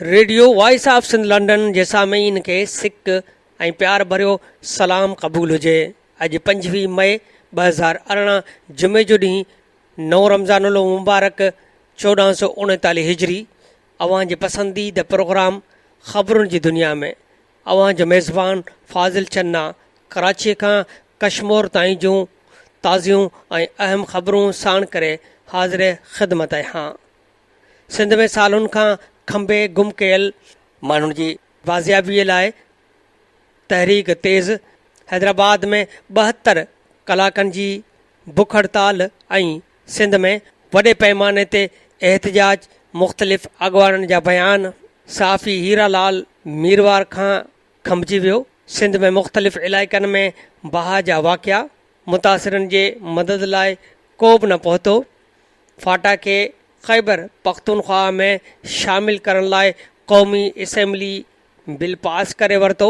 Radio voice of Sindh London जे सामीन खे सिक ऐं प्यार भरियो सलाम क़बूल हुजे। अॼु 25 मई 2018 जुमे जो ॾींहुं 9 रमज़ानुल मुबारक 1439 हिजरी। अव्हां जे पसंदीदा प्रोग्राम ख़बरुनि जी दुनिया में अव्हां जो मेज़बान फ़ाज़िल चन्ना कराची खां कश्मीर ताईं जूं ताज़ियूं ऐं अहम ख़बरूं साण करे हाज़िर ख़िदमत आहियां। सिंध में सालुनि खां खंबे गुम कयल माण्हुनि जी बाज़ियाबीअ लाइ तहरीक तेज़। हैदराबाद में 72 कलाकनि जी बुख हड़ताल ऐं सिंध में वॾे पैमाने ते एहतजाज। मुख़्तलिफ़ अॻवाननि जा बयान। साफ़ी हीरालाल मीरवार खां खंभिजी वियो। सिंध में मुख़्तलिफ़ इलाइक़नि में बहा जा वाक़िया। मुतासिरनि जे मदद लाइ को बि न पहुतो। फाटा खे ख़ैबर पख्तूनख्वा में शामिल करण लाइ क़ौमी असेंबली बिल पास करे वरितो।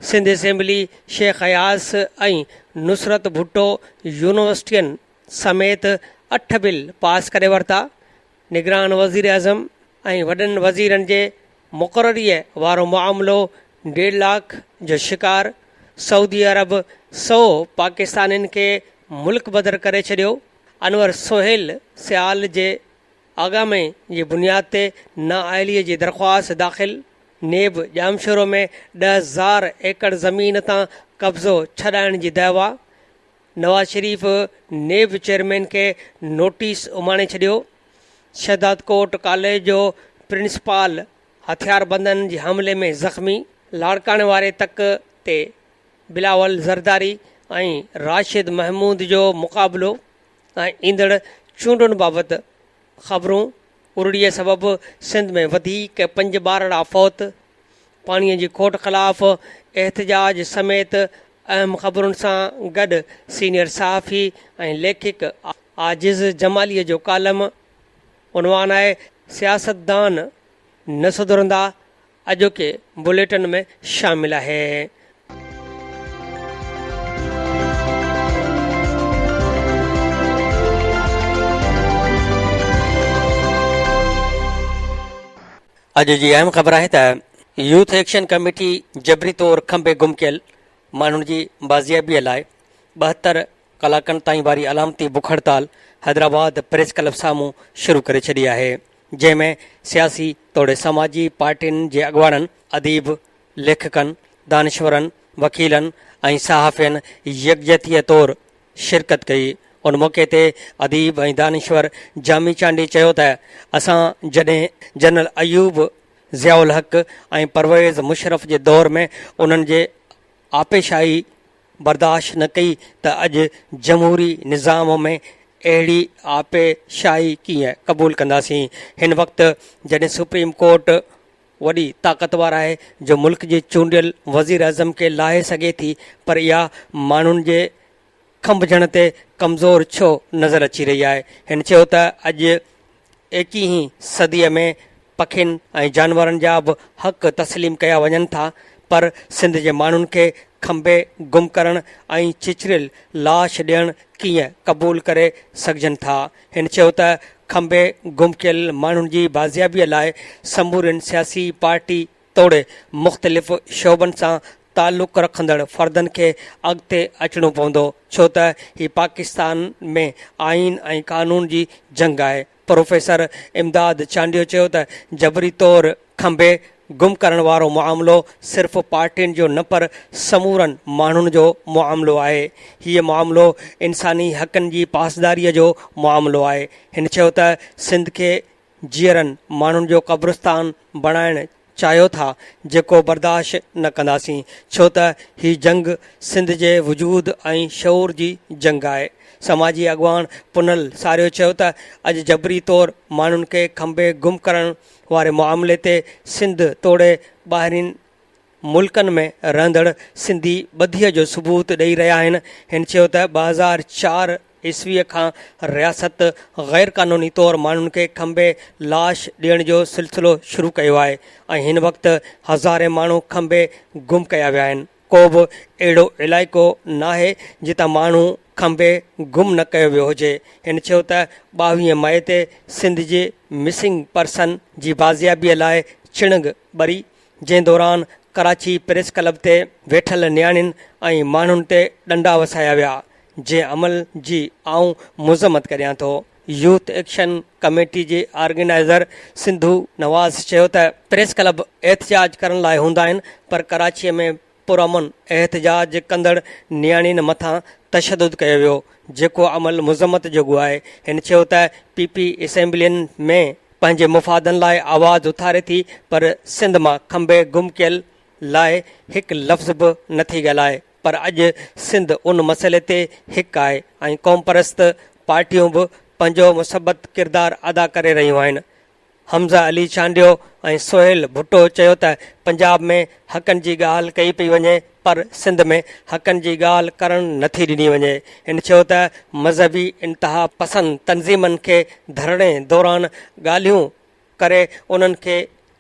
सिंध असेंबली शेख अयास ऐं नुसरत भुट्टो यूनिवर्सिटियुनि समेत 8 बिल पास करे वरिता। निगरान वज़ीर आज़म ऐं वॾनि वज़ीरनि जे मुक़ररीअ वारो मामिलो 1.5 लाख जो शिकार। सऊदी अरब 100 पाकिस्तानियुनि खे मुल्क बदर करे छॾियो। अनवर सोहेल सियाल जे आगामे जी बुनियाद ते नाअहलीअ जी दरख़्वास्त दाख़िल। नेब जामशोरो में 10,000 एकड़ ज़मीन तां कब्ज़ो छॾाइण जी दावा। नवाज़ शरीफ़ नेब चेयरमैन खे नोटिस उमाणे छॾियो। शहदाद कोट कॉलेज जो प्रिंसिपाल हथियारबंदनि जे हमले में ज़ख़्मी। लाड़काणे वारे तक ते बिलावल ज़रदारी ऐं राशिद महमूद जो मुक़ाबिलो ऐं ईंदड़ चूंडुनि बाबति ख़बरूं। उरड़ीअ सबबि सिंध में वधीक 5 ॿारड़ा फौत। पाणीअ जी खोट ख़िलाफ़ एहतजाज समेत अहम ख़बरुनि सां गॾु सीनियर सहाफ़ी ऐं लेखिक आजिज़ जमालीअ जो कालम। उनवान आहे सियासतदान न सुधरंदा। अॼोके बुलेटिन में शामिल आहे। अॼु जी अहम ख़बर आहे त यूथ एक्शन कमेटी जबरी तौर खंबे गुम कयल माण्हुनि जी बाज़ियाबीअ लाइ 72 कलाकनि ताईं वारी अलामती बुख हड़ताल हैदराबाद प्रेस क्लब साम्हूं शुरू करे छॾी आहे, जंहिंमें सियासी तोड़े समाजी पार्टियुनि जे अॻवाननि, अदीब, लेखकनि, दानिश्वरनि, वकीलनि ऐं सहाफ़ियुनि यकजहतीअ तौरु शिरकत कई। उन मौक़े ते अदीब ऐं दानिश्वर जामी चांडी चयो त असां जॾहिं जनरल अयूब ज़ियाउल हक़ ऐं परवेज़ मुशरफ जे दौर में उन्हनि जे आपेशाही बर्दाश्त न कई त अॼु जमहूरी निज़ाम में अहिड़ी आपेशाही कीअं क़बूल कंदासीं। हिन वक़्तु जॾहिं सुप्रीम कोर्ट वॾी ताक़तवर आहे जो मुल्क जे चूंडियल वज़ीर अज़म खे लाहे सघे थी, पर इहा माण्हुनि जे खंभिजण ते कमज़ोर छो नज़र अची रही आहे। हिन चयो त अॼु 21वीं सदीअ में पखियुनि ऐं जानवरनि जा बि हक़ तस्लीम कया वञनि था, पर सिंध जे माण्हुनि खे खंबे गुम करणु ऐं चिचरियल लाश ॾियणु कीअं क़बूल करे सघजनि था। हिन चयो त खंबे गुम कयल माण्हुनि जी बाज़ियाबीअ लाइ समूरनि सियासी पार्टी तोड़े मुख़्तलिफ़ शोबनि सां तालुक़ रखंदड़ फ़र्दनि खे अॻिते अचणो पवंदो, छो त हीउ पाकिस्तान में आइन ऐं कानून जी जंग आहे। प्रोफेसर इमदाद चांडियो चयो त जबरी तौरु खंबे गुम करण वारो मामिलो सिर्फ़ु पार्टियुनि जो न पर समूरनि माण्हुनि जो मामिलो आहे। हीअ मामिलो इंसानी हक़नि जी पासदारीअ जो मामिलो आहे। हिन चयो त सिंध खे जीअरनि माण्हुनि जो क़ब्रिस्तान बणाइणु चाहियो था, जेको बर्दाश्त न कंदासीं, छो त हीअ जंग सिंध जे वजूद ऐं शऊर जी जंग आहे। समाजी अॻवान पुनल सारियो चयो त अॼु जबरी तौरु माण्हुनि खे खंबे गुम करण वारे मामले ते सिंध तोड़े ॿाहिरिन मुल्कनि में रहंदड़ सिंधी ॿधीअ जो सबूत ॾेई रहिया आहिनि। हिन चयो त 2004 ईस्वीअ खां रियासत ग़ैर क़ानूनी तौरु माण्हुनि खे खंबे लाश ॾियण जो सिलसिलो शुरू कयो आहे ऐं हिन वक़्तु हज़ारे माण्हू खंबे गुम कया विया आहिनि। को बि अहिड़ो इलाइक़ो नाहे जितां माण्हू खंबे गुम न कयो वियो हुजे। हिन चयो त 22 मई ते सिंध जे मिसिंग पर्सन जी बाज़ियाबीअ लाइ चिणग ॿरी, जंहिं दौरान कराची प्रेस क्लब ते वेठल नियाणियुनि ऐं माण्हुनि ते ॾंडा वसाया विया, जंहिं अमल जी आऊं मुज़मत करियां थो। यूथ एक्शन कमेटी जे ऑर्गेनाइज़र सिंधु नवाज़ चयो त प्रेस क्लब एहतजाज करण लाइ हूंदा आहिनि, पर कराचीअ में पुरअमन एहतजाज कंदड़ नियाणियुनि मथां तशदुद कयो वियो, जेको अमल मुज़मत जोॻो आहे। हिन चयो त पीपी असेंबलियुनि में पंहिंजे मुफ़ादनि लाइ आवाज़ उथारे थी, पर सिंध मां खंबे गुम कयल लाइ हिकु लफ़्ज़ बि नथी ॻाल्हाए। पर अॼु सिंध उन मसइले ते हिकु आहे ऐं क़ौम परस्त पार्टियूं बि पंहिंजो मुसबत किरदारु अदा करे रहियूं आहिनि। हमज़ा अली चांडियो ऐं सोहेल भुट्टो चयो त पंजाब में हक़नि जी ॻाल्हि कई पई वञे, पर सिंध में हक़नि जी ॻाल्हि करणु नथी ॾिनी वञे। हिन चयो त मज़हबी इंतिहा पसंद तंज़ीमनि खे धरणे दौरान ॻाल्हियूं करे उन्हनि खे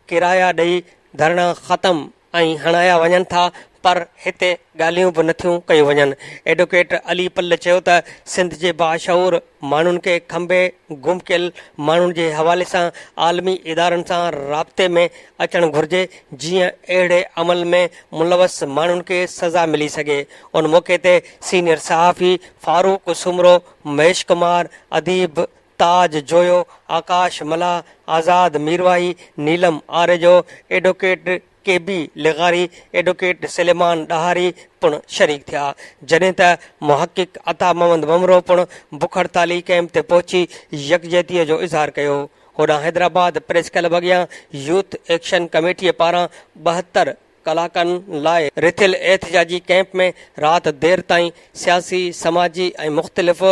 किराया ॾेई धरणा ख़तमु ऐं हणाया वञनि था, पर हिते ॻाल्हियूं बि नथियूं कयूं वञनि। एडवोकेट अली पल चयो त सिंध जे बाशऊर माण्हुनि खे खंबे गुम कयल माण्हुनि जे हवाले सां आलमी इदारनि सां राब्ते में अचणु घुर्जे, जीअं अहिड़े अमल में मुलवस माण्हुनि खे सज़ा मिली सघे। उन मौक़े ते सीनियर सहाफ़ी फारूक सुमरो, महेश कुमार, अदीब ताज जोयो, आकाश मला, आज़ाद मीरवाही, नीलम आरेजो, एडवोकेट के बी लिगारी, एडवोकेट सलेमान डहारी पिणु शरीक थिया, जॾहिं त मुहक़िक़ अता मोहम्मद ममरो पिणु बुख हड़ताली कैंप ते पहुची यकजहतीअ जो इज़हार कयो। होॾां हैदराबाद प्रेस क्लब अॻियां यूथ एक्शन कमेटीअ पारां 72 कलाकनि लाइ रिथियल एहतजाजी कैंप में राति देर ताईं सियासी, समाजी ऐं मुख़्तलिफ़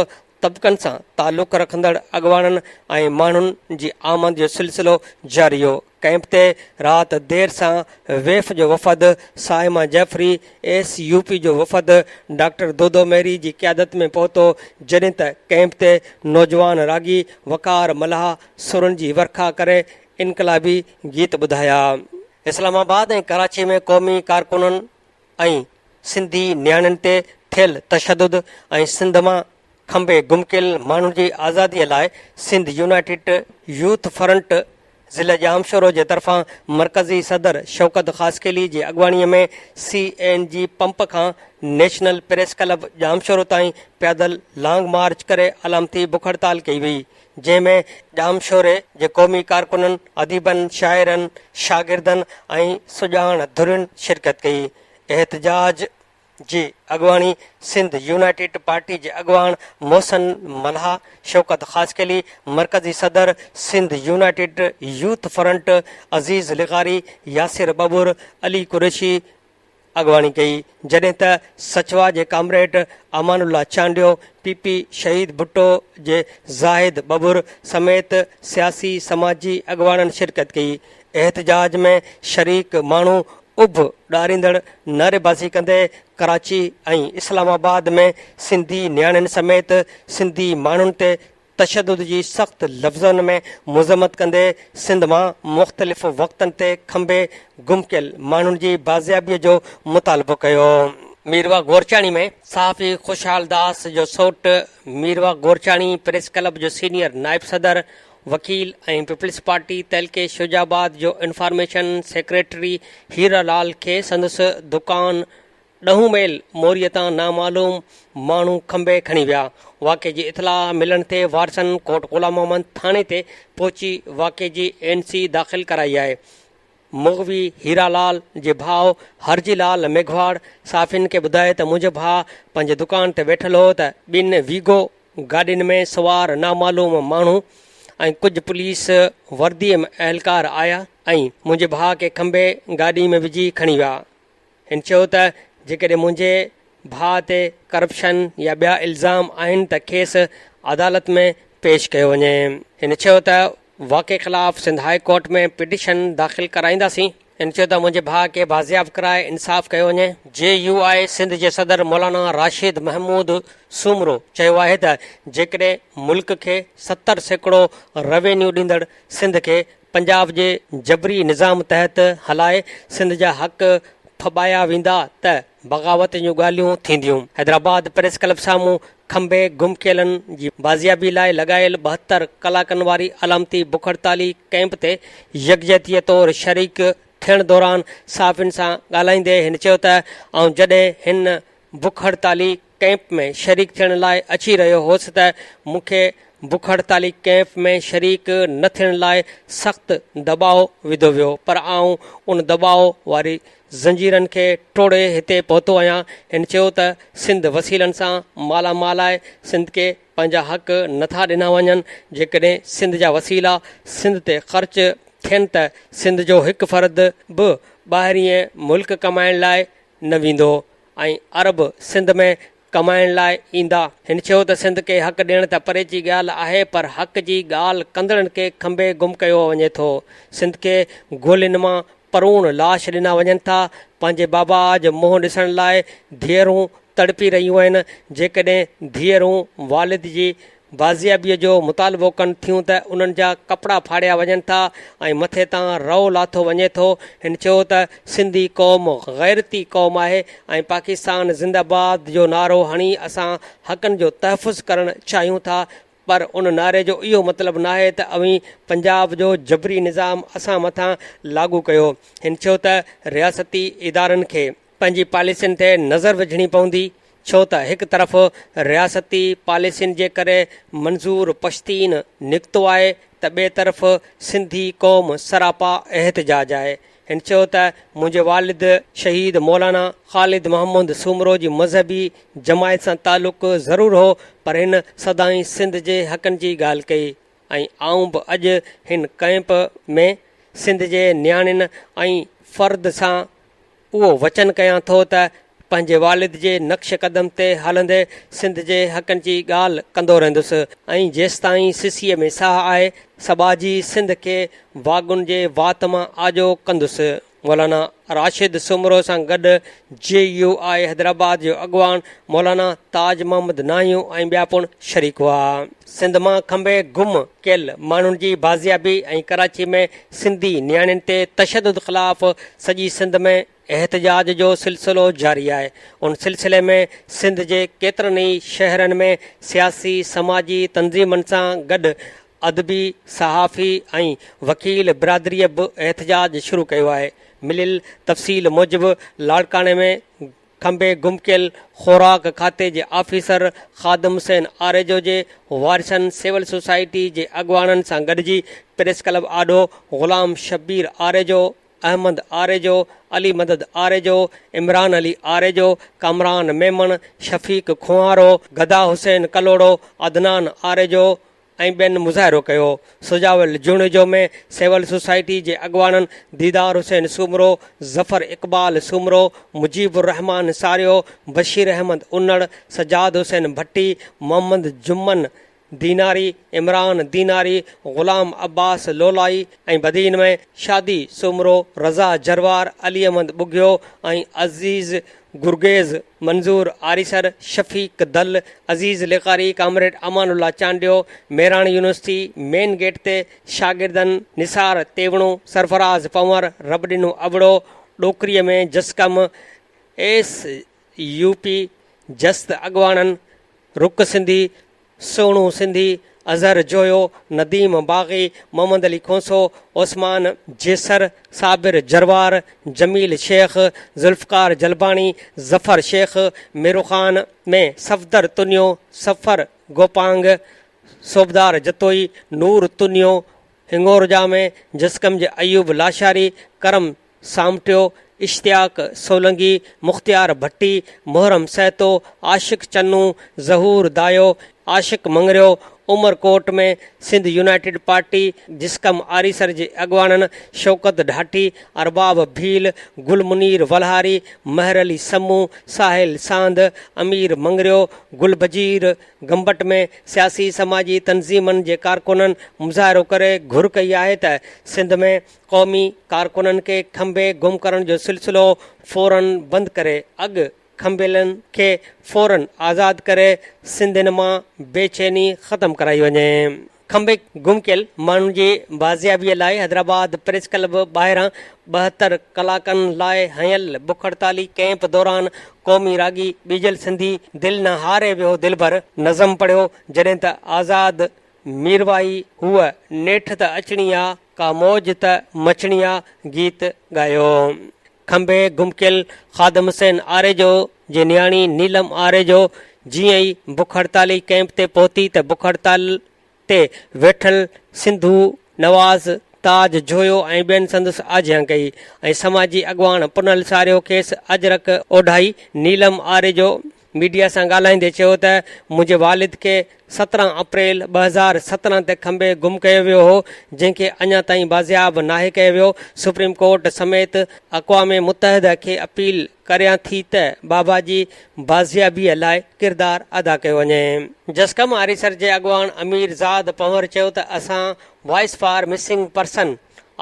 तबक़नि सां तालुक़ रखंदड़ अॻवाननि ऐं माण्हुनि जी आमद जो सिलसिलो जारी हो। कैंप ते राति देर सां वेफ जो वफ़द, साइमा जैफरी, SUP जो वफ़द डॉक्टर दोदो मेरी जी क़यादत में पहुतो, जॾहिं त कैंप ते नौजवान रागी वकार मल्हा सुरनि जी वर्खा करे इनकलाबी गीत ॿुधाया। इस्लामाबाद ऐं कराची में क़ौमी कारकुननि ऐं सिंधी नियाणियुनि ते थियल तशदुद ऐं सिंध मां खंबे गुम कयल माण्हुनि जी आज़ादीअ लाइ सिंध यूनाइटेड यूथ फ्रंट ज़िले जामशोरो जे तरफ़ां मरकज़ी सदर शौकत ख़ासकेली जी अॻवाणीअ में CNG पंप खां नेशनल प्रेस क्लब जामशोरो ताईं पैदल लॉन्ग मार्च करे अलामती बुख हड़ताल कई वई, जंहिंमें जामशोरे जे क़ौमी कारकुननि, अदीबनि, शाइरनि, शागिर्दनि ऐं सुजाण धुरियुनि शिरकत कई। एहतजाज जी अॻवाणी सिंध यूनाइटेड पार्टी जे अॻवान मोहसन मल्हा, शौकत ख़ासकेली, मरकज़ी सदर सिंध यूनाइटेड यूथ फ्रंट अज़ीज़ लिगारी, यासिर बबूर, अली कुरैशी अॻवाणी कई, जॾहिं त सचवा जे कामरेड अमानुल्ला चांडियो, PP शहीद भुट्टो जे ज़ाहिद बबूर समेत सियासी, समाजी अॻवाननि शिरकत कई। एहतजाज में शरीक माण्हू उभ ॾारींदड़ नारेबाज़ी कंदे कराची ऐं इस्लामाबाद में सिंधी नियाणियुनि समेत सिंधी माण्हुनि ते तशदुद जी सख़्त लफ़्ज़नि में मुज़मत कंदे सिंध मां मुख़्तलिफ़ वक़्तनि ते खंबे गुम कयल माण्हुनि जी बाज़ियाबीअ जो मुतालबो कयो। मीरवा गोरचाणी में सहाफ़ी खुशहाल दास जो सौट मीरवा गोरचाणी प्रेस क्लब जो सीनियर नायब सदर, वकील ऐं पीपल्स पार्टी तहलके शुजाबाद जो इंफॉर्मेशन सेक्रेटरी हीरालाल खे संदसि दुकान 10 मेल मोरीअ तां नामालूम माण्हू खंबे खणी विया। वाक़े जी इतलाह मिलण ते वारसन कोट ग़ुलाम मोहम्मद थाणे ते पहुची वाक़े जी NC दाख़िल कराई आहे। मुग़वी हीरालाल जे भाउ हरजीलाल मेघवाड़ साफ़िन खे ॿुधाए त मुंहिंजो भाउ पंहिंजे दुकान ते वेठल हो त 2 वीगो गाॾियुनि में सवार नामालूम माण्हू ऐं कुझु पुलिस वर्दीअ में अहलकार आया ऐं मुंहिंजे भाउ खे खंबे गाॾी में विझी खणी विया। हिन चयो त जेकॾहिं मुंहिंजे भाउ ते करप्शन या ॿिया इल्ज़ाम आहिनि त खेसि अदालत में पेश कयो वञे। हिन चयो त वाक़े ख़िलाफ़ सिंध हाई कोर्ट में पिटीशन दाख़िल कराईंदासीं। हिन चयो त मुंहिंजे भाउ खे बाज़ियाब कराए इंसाफ़ कयो वञे। JUI सिंध जे सदर मौलाना राशिद महमूद सुमरो चयो आहे त जेकॾहिं मुल्क खे 70% रेवेन्यू ॾींदड़ सिंध खे पंजाब जे जबरी निज़ाम तहत हलाए सिंध जा हक़ फॿाया वेंदा त बग़ावत जूं ॻाल्हियूं थींदियूं। हैदराबाद प्रेस क्लब साम्हूं खंबे गुम कयलनि जी बाज़ियाबी लाइ लॻायल 72 कलाकनि वारी अलामती बुख हड़ताली कैंप ते यकजहतीअ तौरु शरीक थियण दौरान साफ़ियुनि सां ॻाल्हाईंदे हिन चयो त जॾहिं हिन बुख हड़ताली कैंप में शरीक थियण लाइ अची रहियो हुउसि त मूंखे बुख हड़ताली कैंप में शरीक न थियण लाइ सख़्तु दबाउ विधो वियो, पर आउं उन दबाउ वारी ज़ंजीरनि खे टोड़े हिते पहुतो आहियां। हिन चयो त सिंध वसीलनि सां मालामाल आहे, सिंध खे पंहिंजा हक़ नथा ॾिना वञनि। जेकॾहिं सिंध जा वसीला सिंध ते ख़र्च थियनि त सिंध जो हिकु फ़र्द बि ॿाहिरीं मुल्क कमाइण लाइ न वेंदो ऐं अरब सिंध में कमाइण लाइ ईंदा। हिन चयो त सिंध खे हक़ ॾियण त परे जी ॻाल्हि आहे, पर हक़ जी ॻाल्हि कंदड़नि खे खंबे गुम कयो वञे थो। सिंध खे गोलियुनि मां परूण लाश ॾिना वञनि था। पंहिंजे बाबा जो मुंहुं ॾिसण लाइ धीअरूं तड़पी रहियूं आहिनि। जेकॾहिं धीअरूं वालिद जी बाज़ियाबीअ जो मुतालबो कनि थियूं त उन्हनि जा कपिड़ा फाड़िया वञनि था ऐं मथे तां रओ लाथो वञे थो। हिन चयो त सिंधी क़ौम ग़ैरती क़ौम आहे ऐं पाकिस्तान ज़िंदाबाद जो नारो हणी असां हक़नि जो तहफ़ुज़ करणु चाहियूं था, पर उन नारे जो इहो मतिलबु न आहे त अवी पंजाब जो जबरी निज़ाम असां मथां लागू कयो। हिन चयो त रियासती इदारनि खे पंहिंजी पॉलिसियुनि ते नज़र विझणी पवंदी, छो त हिकु तरफ़ रियासती पॉलिसियुनि जे करे मंज़ूर पश्तीन निकितो आहे त ॿिए तरफ़ सिंधी क़ौम सरापा एहतजाज आहे। हिन चयो त मुंहिंजे वालिद शहीद मौलाना ख़ालिद मोहम्मद सूमरो जी मज़हबी जमायत सां तालुक़ु ज़रूरु हो, पर हिन सदाईं सिंध जे हक़नि जी ॻाल्हि कई ऐं आऊं बि अॼु हिन कैंप में सिंध जे नियाणियुनि ऐं फ़र्द सां उहो वचन कयां थो त पंहिंजे वालिद जे नक्श कदम ते हलंदे सिंध जे हक़नि जी ॻाल्हि कंदो रहंदुसि ऐं जेसिताईं सिसीअ में साह आहे सबाजी सिंध खे वागुनि जे वात मां आजो कंदुसि। मौलाना राशिद सूमरो सां गॾु JUI हैदराबाद जो अॻवान मौलाना ताज मोहम्मद नाहियूं ऐं ॿिया पिणु शरीक हुआ। सिंध मां खंबे गुम कयल माण्हुनि जी बाज़ियाबी ऐं कराची में सिंधी नियाणियुनि ते तशदुद ख़िलाफ़ सॼी सिंध में एहतजाज जो सिलसिलो जारी आहे। उन सिलसिले में सिंध जे केतिरनि ई शहरनि में सियासी समाजी तंज़ीमनि सां गॾु अदबी सहाफ़ी ऐं वकील बिरादरीअ बि एहतजाज शुरू कयो आहे। मिलियल तफ़सील मूजिबि लाड़काने में खंबे गुम कयल ख़ुराक खाते जे ऑफिसर ख़ादिम हुसैन आरेजो जे वारिसनि सिविल सोसाइटी जे अॻवाननि सां गॾिजी प्रेस क्लब आॾो ग़ुलाम शब्बीर आरेजो, अहमद आरेजो, अली मदद आरेजो, इमरान अली आरेजो, कामरान मेमन, शफ़ीक खुआरो, गदा हुसैन कलोड़ो, अदनान आरेजो ऐं ॿियनि मुज़ाहिरो कयो। सुजावल जुणिजो में सिविल सोसाइटी जे अॻवाननि दीदार हुसैन सूमरो, ज़फ़र इक़बाल सूमरो, मुजीबुर रहमान सारियो, बशीर अहमद उन्नड़, सजाद हुसैन भट्टी, मोहम्मद जुम्मन दीनारी, इमरान दीनारी, ग़ुलाम अब्बास लोलाई ऐं बदीन में शादी सूमरो, रज़ा जरवार, अली अहमद बुगियो ऐं अज़ीज़ गुरगेज़, मंज़ूर Arisar, Shafiq Dal, Aziz Likari, comrade Amanullah Chandio, Mehran university main gate ते शागिर्दनि निसार तेवणो, सरफराज़ पंवर, रबडिनो अबड़ो, डोकरीअ में जसकम, SUP जस्त अॻवाननि, रुक सिंधी, सोणू सिंधी, अज़हर जोयो, नदीम बाग़ी, मोहम्मद अली खोसो, ओस्मान जेसर, साबिर जरवार, जमील शेख, ज़ुल्फ़कार जलबाणी, ज़फ़र शेख, मेरुखान में सफ़दर तुनियो, सफ़र गोपांग, सोबदार जतोई, नूर तुनियो, हिंगोरजा में जसकम जे अयूब लाशारी, करम सामटियो, इश्तियाक सोलंगी, मुख्तियार भट्टी, मुहरम सहतो, आशिक चन्नू, ज़हूर दायो, आशिक मंगरियो, उमरकोट में सिंध यूनाइटेड पार्टी जिस्कम आरिसर जे अॻवाननि शौकत ढाटी, अरबाब भील, गुल मुनीर वलहारी, महर अली समू, साहिल सांद, अमीर मंगरियो, गुल बजीर गंबट में सियासी समाजी तंज़ीमनि जे कारकुननि मुज़ाहिरो करे घुर कई आहे त सिंध में क़ौमी कारकुननि खे खंबे गुम करण जो सिलसिलो फ़ौरन बंदि करे अॻु खंबेलनि खे फ़ौरन आज़ादु करे सिंधियुनि मां बेचैनी ख़तमु कराई वञे। खंबे गुम कयल माण्हुनि जी बाज़ियाबीअ लाइ हैदराबाद प्रेस क्लब ॿाहिरां 72 कलाकनि लाइ हयल बुख हड़ताली कैंप दौरान क़ौमी रागी ॿीजल सिंधी दिल न हारे वियो दिलभर नज़म पढ़ियो जॾहिं त आज़ाद मीरवाई हूअ नेठ त अचणी आ का मौज त मचणी आ गीत ॻायो। खंबे गुम कयल ख़ादम हुसैन आरेजो जे नियाणी नीलम आरेजो जीअं ई बुख हड़ताली कैंप ते पहुती त बुख हड़ताल ते वेठल सिंधू नवाज़ ताज जोयो ऐं ॿियनि संदसि आजियां कई ऐं समाजी अॻवान पुनल सारियो खेसि अजरक ओढाई। नीलम आरेजो मीडिया सां ॻाल्हाईंदे चयो त मुंहिंजे वालिद खे 17 अप्रैल 2017 ते खंबे गुम कयो वियो हो जंहिंखे अञा ताईं बाज़ियाब नाहे कयो वियो। सुप्रीम कोर्ट समेत अक़वाम मुतहदा खे अपील करियां थी त बाबा जी बाज़ियाबीअ लाइ किरदारु अदा कयो वञे। जसकम आरीसर जे अॻवान अमीर ज़ाद पंवर चयो त असां voice for missing person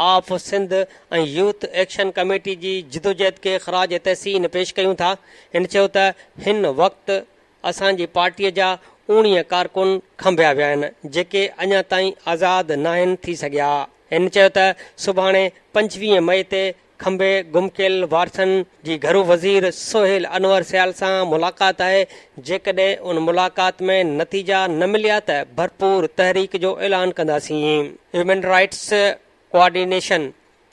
of Sindh ऐं यूथ एक्शन कमेटी जी जिदोजहद खे ख़राज तहसीन पेश कयूं था। हिन चयो त हिन वक़्तु असांजी पार्टीअ जा 19 कारकुन खंभिया विया आहिनि जेके अञा ताईं आज़ादु न आहिनि थी सघिया। हिन चयो त सुभाणे 25 मई ते खंबे गुम कयल वारसनि जी घरू वज़ीर सोहेल अनवर सियाल सां मुलाक़ात आहे। जेकॾहिं उन मुलाक़ात में नतीजा न मिलिया त भरपूर तहरीक जो ऐलान कंदासीं। ह्यूमन राइट्स कोऑर्डिनेशन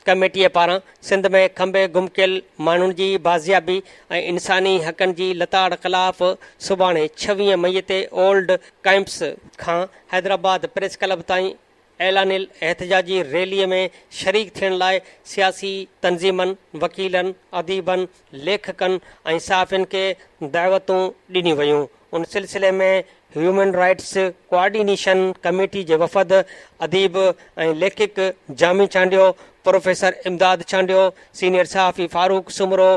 कमेटीअ पारां सिंध में खंबे गुम कयल माण्हुनि जी बाज़ियाबी ऐं इंसानी हक़नि जी लताड़ ख़िलाफ़ सुभाणे 26 मई ते ओल्ड कैंप्स खां हैदराबाद प्रेस क्लब ताईं ऐलानियल एहतजाजी रैलीअ में शरीक थियण लाइ सियासी तंज़ीमनि वकीलनि अदीबनि लेखकनि ऐं सहाफ़ियुनि खे दावतूं ॾिनियूं वयूं। उन सिलसिले में ह्यूमन राइट्स कोऑर्डिनेशन कमेटी जे वफ़द अदीब ऐं लेखक जामी चांडियो प्रोफेसर इमदाद चांडियो सीनियर सहाफ़ी फारूक सुमरो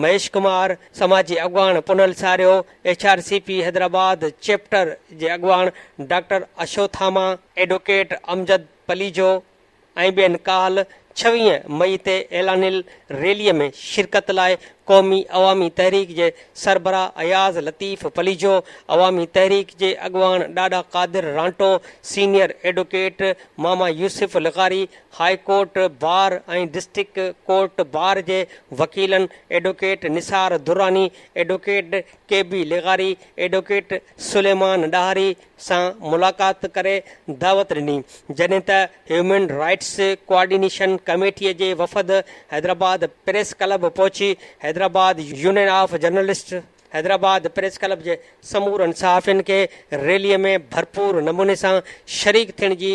महेश कुमार समाजी अॻवान पुनल सारियो HRCP हैदराबाद चैप्टर जे अॻवान डॉक्टर अशोथामा एडवोकेट अमजद पलीजो ऐं ॿियनि काल 26 मई ते ऐलानियल रैलीअ में शिरकत लाइ क़ौमी अवामी तहरीक जे सरबराह अयाज़ लतीफ़ पलीजो अवामी तहरीक जे अॻवान ॾाॾा क़ादिर रांटो सीनियर एडवोकेट मामा यूसुफ लिगारी हाई कोर्ट बार ऐं डिस्ट्रिक्ट कोर्ट बार जे वकीलनि advocate Nisar Durrani advocate KB लिगारी एडवोकेट सुलेमान ॾाहरी सां मुलाक़ात करे दावत ॾिनी जॾहिं त ह्यूमन राइट्स कोऑर्डिनेशन कमेटीअ जे वफ़द हैदराबाद प्रेस क्लब पहुची। Hyderabad union of journalist Hyderabad press club जे समूरनि सहाफ़ियुनि खे रैलीअ में भरपूर नमूने सां शरीक थियण जी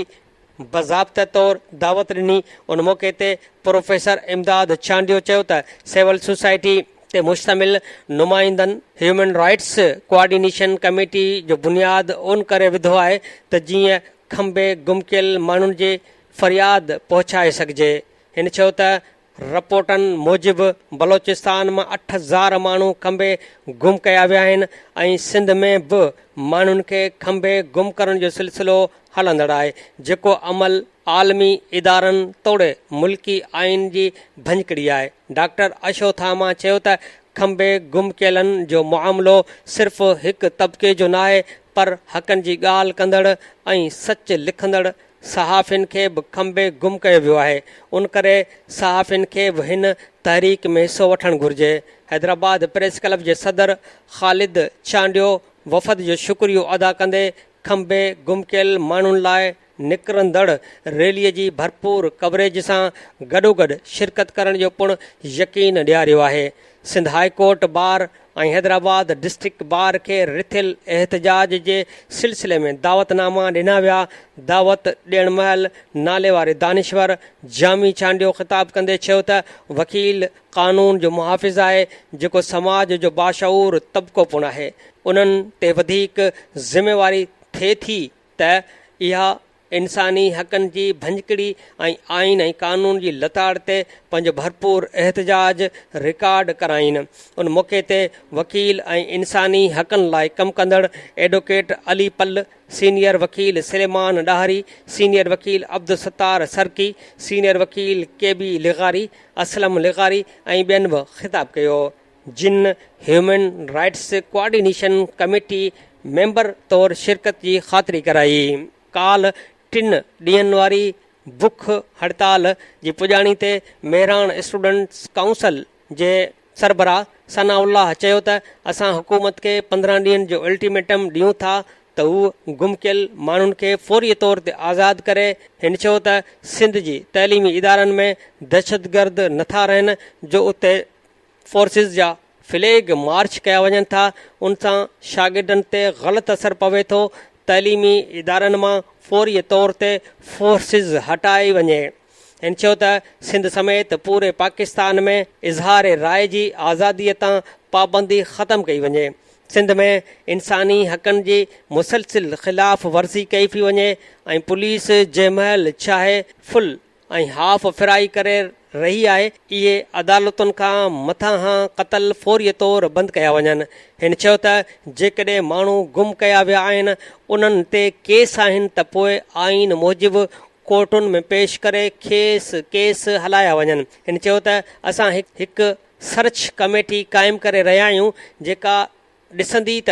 बाज़ाब्ता तौर दावत ॾिनी। उन मौक़े ते प्रोफेसर इमदाद चांडियो चयो त सिविल सोसाइटी ते मुश्तमिल नुमाइंदनि ह्यूमन राइट्स कोऑर्डिनेशन कमेटी जो बुनियादु उन करे विधो आहे त जीअं खंबे गुम कयल माण्हुनि जे फ़रियाद पहुचाए सघिजे। हिन चयो त रिपोर्टनि मूजिबि बलोचिस्तान मां 8000 माण्हू खंबे गुम कया विया आहिनि ऐं सिंध में बि माण्हुनि खे खंबे गुम करण जो सिलसिलो हलंदड़ आहे जेको अमल आलमी इदारनि तोड़े मुल्की आइन जी भंजकड़ी आहे। डॉक्टर अशोथामा चयो त खंबे गुम कयलनि जो मुआमिलो सिर्फ़ु हिकु तबिके जो न आहे पर हक़नि जी ॻाल्हि कंदड़ ऐं सच लिखंदड़ सहाफ़ियुनि खे बि खंबे गुम कयो वियो आहे। उन करे सहाफ़ियुनि खे बि हिन तहरीक में हिसो वठणु घुरिजे। हैदराबाद प्रेस क्लब जे सदर ख़ालिद चांडियो वफ़द जो शुक्रियो अदा कंदे खंबे गुम कयल माण्हुनि लाइ निकिरंदड़ रैलीअ जी भरपूर कवरेज सां गॾोगॾु शिरकत करण जो पिणु यकीन ॾियारियो आहे। सिंध हाई कोर्ट बार ऐं हैदराबाद डिस्ट्रिक्ट बार खे रिथियल एहतजाज जे सिलसिले में दावतनामा ॾिना विया। दावत ॾियण महिल नाले वारे दानिश्वर जामी चांडियो ख़िताब कंदे चयो त वकील क़ानून जो मुहाफ़िज़ आहे जेको समाज जो बाशऊर तबिको पिणु आहे। उन्हनि ते वधीक ज़िमेवारी थिए थी त इहा इंसानी हक़नि जी भंजकड़ी ऐं आइन ऐं कानून जी लताड़ ते पंहिंजो भरपूर एहतजाज रिकॉर्ड कराइनि। उन मौक़े ते वकील ऐं इंसानी हक़नि लाइ कमु कंदड़ एडवोकेट अली पल सीनियर वकील सलेमान ॾाहरी सीनियर वकील अब्दुलसत्तार सरकी सीनियर वकील KB लिगारी असलम लिगारी ऐं ॿियनि बि ख़िताब कयो जिन human rights coordination committee member तौरु शिरकत जी ख़ातिरी कराई। काल 3 ॾींहंनि वारी बुख हड़ताल जी पुॼाणी ते मेहरान स्टूडेंट्स काउंसिल जे सरबराह सनाउल्लाह चयो त असां हुकूमत खे 15 ॾींहंनि जो अल्टीमेटम ॾियूं था त हू गुम कयल माण्हुनि खे फौरी तौर ते आज़ादु करे। हिन चयो त सिंध जी तइलीमी इदारनि में दहशतगर्द नथा रहनि जो उते फोर्सिस जा फ्लैग मार्च कया वञनि था, उन सां शागिर्दनि ते ग़लति असरु पवे थो। तइलीमी इदारनि मां फौरी तौर ते फोर्सिस हटाई वञे। हिन चयो त सिंध समेत पूरे पाकिस्तान में इज़हार राय जी आज़ादीअ तां पाबंदी ख़तमु कई वञे। सिंध में इंसानी हक़नि जी मुसलसिल ख़िलाफ़ वर्ज़ी कई थी वञे ऐं पुलिस जंहिं महिल चाहे फुल ऐं हाफ़ फिराई करे रही आहे, इहे अदालतुनि खां मथां क़तल फौरी तौर बंदि कया वञनि। हिन चयो त जेकॾहिं माण्हू गुम कया विया आहिनि उन्हनि ते केस आहिनि त पोइ आइन मूजिबि कोर्टुनि में पेश करे खेसि केस हलाया वञनि। हिन चयो त असां हिकु सर्च कमेटी क़ाइमु करे रहिया आहियूं जेका ॾिसंदी त